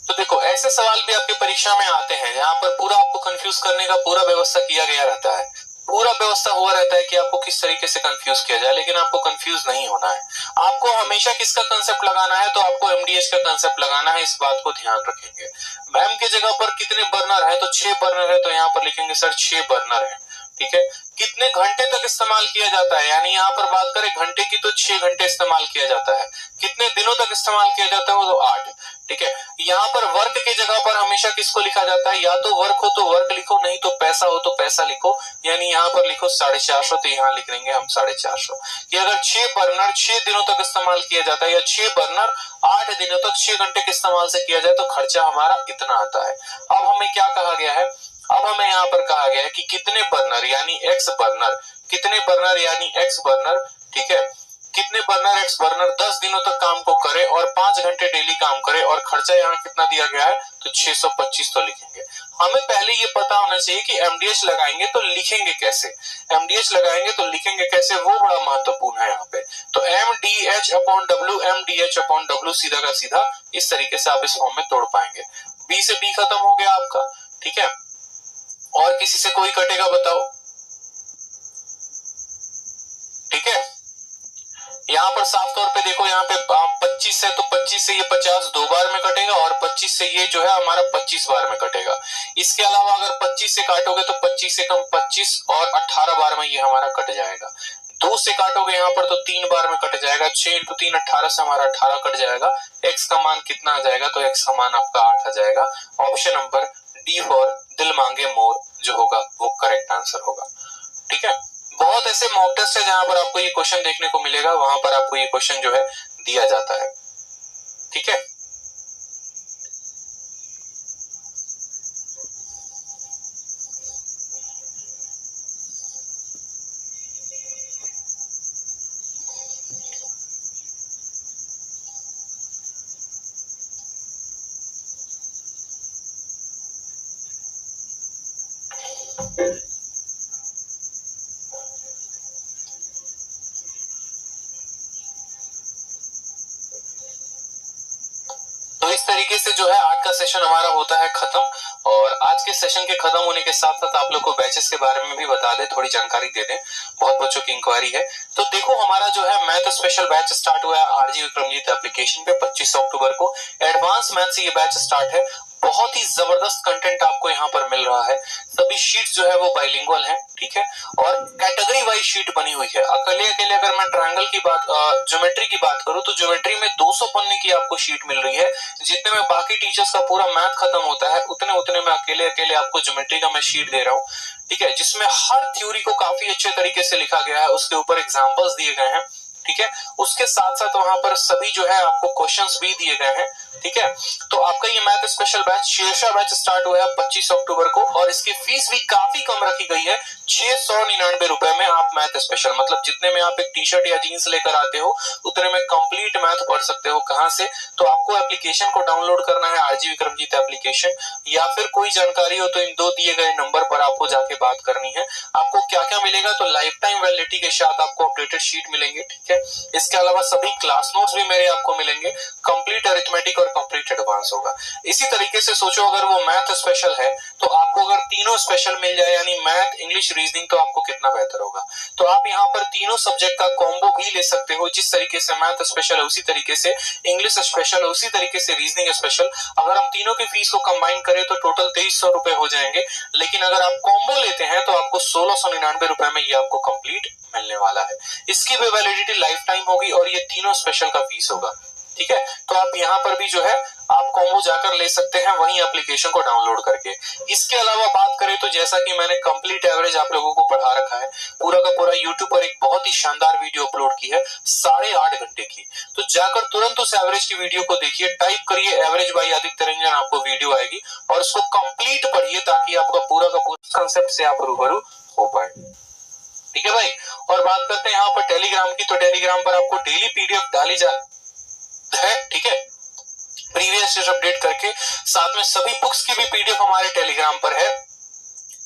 तो देखो ऐसे सवाल भी आपके परीक्षा में आते हैं, यहाँ पर पूरा आपको कंफ्यूज करने का पूरा व्यवस्था किया गया रहता है, पूरा व्यवस्था हुआ रहता है कि आपको किस तरीके से कंफ्यूज किया जाए, लेकिन आपको कंफ्यूज नहीं होना है। आपको हमेशा किसका कंसेप्ट लगाना है? तो आपको एमडीएच का कंसेप्ट लगाना है, इस बात को ध्यान रखेंगे। मैम के जगह पर कितने बर्नर है? तो 6 बर्नर है, तो यहाँ पर लिखेंगे सर 6 बर्नर है, ठीक है। कितने घंटे तक इस्तेमाल किया जाता है, यानी यहाँ पर बात करें घंटे की, तो 6 घंटे इस्तेमाल किया जाता है। कितने दिनों तक इस्तेमाल किया जाता है? वो तो 8, ठीक है। यहाँ पर वर्क के जगह पर हमेशा किसको लिखा जाता है? या तो वर्क हो तो वर्क लिखो, नहीं तो पैसा हो तो पैसा लिखो, यानी यहाँ पर लिखो 450, तो यहाँ लिख लेंगे हम 450 कि अगर 6 बर्नर 6 दिनों तक इस्तेमाल किया जाता है, या 6 बर्नर 8 दिनों तक 6 घंटे के इस्तेमाल से किया जाए, तो खर्चा हमारा इतना आता है। अब हमें क्या कहा गया है? अब हमें यहाँ पर कहा गया है कि कितने बर्नर यानी एक्स बर्नर, कितने बर्नर यानी एक्स बर्नर, ठीक है, कितने बर्नर एक्स बर्नर 10 दिनों तक काम को करे और 5 घंटे डेली काम करे, और खर्चा यहाँ कितना दिया गया है? तो 625 तो लिखेंगे। हमें पहले ये पता होना चाहिए कि एमडीएच लगाएंगे तो लिखेंगे कैसे, एमडीएच लगाएंगे तो लिखेंगे कैसे, वो बड़ा महत्वपूर्ण है यहाँ पे। तो MDH upon W, MDH upon W सीधा का सीधा इस तरीके से आप इस फॉर्म में तोड़ पाएंगे। बी से बी खत्म हो गया आपका, ठीक है। और किसी से कोई कटेगा बताओ, ठीक है। यहाँ पर साफ तौर पे देखो, यहाँ पे 25 है तो 25 से ये 50 2 बार में कटेगा, और 25 से ये जो है हमारा 25 बार में कटेगा। इसके अलावा अगर 25 से काटोगे तो 25 से कम 25 और 18 बार में ये हमारा कट जाएगा। 2 से काटोगे यहाँ पर तो 3 बार में कट जाएगा, 6 × 3 18 से हमारा 18 कट जाएगा। एक्स का मान कितना आ जाएगा? तो एक्स का मान आपका 8 आ जाएगा। ऑप्शन नंबर डी फॉर दिल मांगे मोर जो होगा वो करेक्ट आंसर होगा, ठीक है। बहुत ऐसे मॉक टेस्ट है जहां पर आपको ये क्वेश्चन देखने को मिलेगा, वहां पर आपको ये क्वेश्चन जो है दिया जाता है, ठीक है। तो इस तरीके से जो है आज का सेशन हमारा होता है खत्म। और आज के सेशन के खत्म होने के साथ साथ आप लोग को बैचेस के बारे में भी बता दें, थोड़ी जानकारी दे दें, बहुत बच्चों की इंक्वायरी है। तो देखो हमारा जो है मैथ स्पेशल बैच स्टार्ट हुआ है आरजी विक्रमजीत एप्लीकेशन पे 25 अक्टूबर को। एडवांस मैथ से ये बैच स्टार्ट है। बहुत ही जबरदस्त कंटेंट आपको यहाँ पर मिल रहा है। सभी शीट जो है वो बाइलिंगुअल है, ठीक है, और कैटेगरी वाइज शीट बनी हुई है। अकेले अकेले अगर मैं ट्रायंगल की बात, ज्योमेट्री की बात करूं तो ज्योमेट्री में 200 पन्ने की आपको शीट मिल रही है। जितने में बाकी टीचर्स का पूरा मैथ खत्म होता है, उतने उतने में अकेले अकेले आपको ज्योमेट्री का मैं शीट दे रहा हूँ, ठीक है, जिसमें हर थ्योरी को काफी अच्छे तरीके से लिखा गया है, उसके ऊपर एग्जाम्पल्स दिए गए हैं, ठीक है। उसके साथ साथ वहां पर सभी जो है आपको क्वेश्चंस भी दिए गए हैं, ठीक है। तो आपका ये math special batch शीर्षा batch start हुआ है 25 अक्टूबर को, और इसकी फीस भी काफी कम रखी गई है। 699 रुपए में आप मैथ स्पेशल, मतलब जितने में आप एक टी शर्ट या जीन्स लेकर आते हो उतने में कंप्लीट मैथ पढ़ सकते हो। कहां से? तो आपको एप्लीकेशन को डाउनलोड करना है, आरजी विक्रमजीत एप्लीकेशन, या फिर कोई जानकारी हो तो इन 2 दिए गए नंबर पर आपको जाके बात करनी है। आपको क्या क्या मिलेगा? तो लाइफ टाइम वैलिडिटी के साथ आपको अपडेटेड शीट मिलेंगे, ठीक है। इसके अलावा सभी क्लास नोट्स भी मेरे आपको मिलेंगे। कंप्लीट अरिथमेटिक और कंप्लीट एडवांस होगा। इसी तरीके से सोचो, अगर वो मैथ स्पेशल है तो आपको अगर तीनों स्पेशल मिल जाए, यानी मैथ, इंग्लिश, रीजनिंग, तो आपको कितना बेहतर होगा। तो आप यहाँ पर तीनों सब्जेक्ट का कॉम्बो भी ले सकते हो। जिस तरीके से मैथ स्पेशल है उसी तरीके से इंग्लिश स्पेशल है, उसी तरीके से रीजनिंग स्पेशल। अगर हम तीनों की फीस को कंबाइन करें तो टोटल 2300 रुपए हो जाएंगे, लेकिन अगर आप कॉम्बो लेते हैं तो आपको 1699 रुपए में ये आपको कंप्लीट मिलने वाला है। इसकी भी वैलिडिटी लाइफ टाइम होगी और ये तीनों स्पेशल का फीस होगा। ठीक है। तो आप यहाँ पर भी जो है आप कॉम्बो जाकर ले सकते हैं वही एप्लीकेशन को डाउनलोड करके। इसके अलावा बात करें तो जैसा कि मैंने कंप्लीट एवरेज आप लोगों को पढ़ा रखा है, पूरा का पूरा यूट्यूब पर एक बहुत ही शानदार वीडियो अपलोड की है 8.5 घंटे की। तो जाकर तुरंत उस एवरेज की वीडियो को देखिए, टाइप करिए एवरेज बाय आदित्य रंजन, आपको वीडियो आएगी और उसको कंप्लीट पढ़िए ताकि आपका पूरा का पूरा कंसेप्ट से आप रूबरू हो पाए। ठीक है भाई। और बात करते हैं यहाँ पर टेलीग्राम की, तो टेलीग्राम पर आपको डेली पीडीएफ डाली जा है, ठीक है, प्रीवियस ईयर अपडेट करके। साथ में सभी बुक्स की भी पीडीएफ हमारे टेलीग्राम पर है।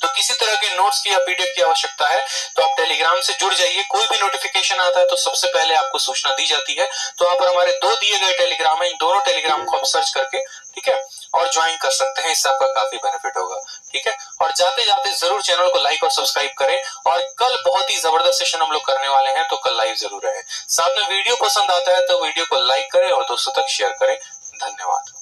तो किसी तरह के नोट्स की या पीडीएफ की आवश्यकता है तो आप टेलीग्राम से जुड़ जाइए। कोई भी नोटिफिकेशन आता है तो सबसे पहले आपको सूचना दी जाती है। तो यहाँ पर हमारे 2 दिए गए टेलीग्राम है, इन दोनों टेलीग्राम को आप सर्च करके, ठीक है, और ज्वाइन कर सकते हैं। इससे आपका काफी बेनिफिट होगा। ठीक है। और जाते जाते जरूर चैनल को लाइक और सब्सक्राइब करें। और कल बहुत ही जबरदस्त सेशन हम लोग करने वाले हैं, तो कल लाइव जरूर रहे। साथ में वीडियो पसंद आता है तो वीडियो को लाइक करें और दोस्तों तक शेयर करें। धन्यवाद।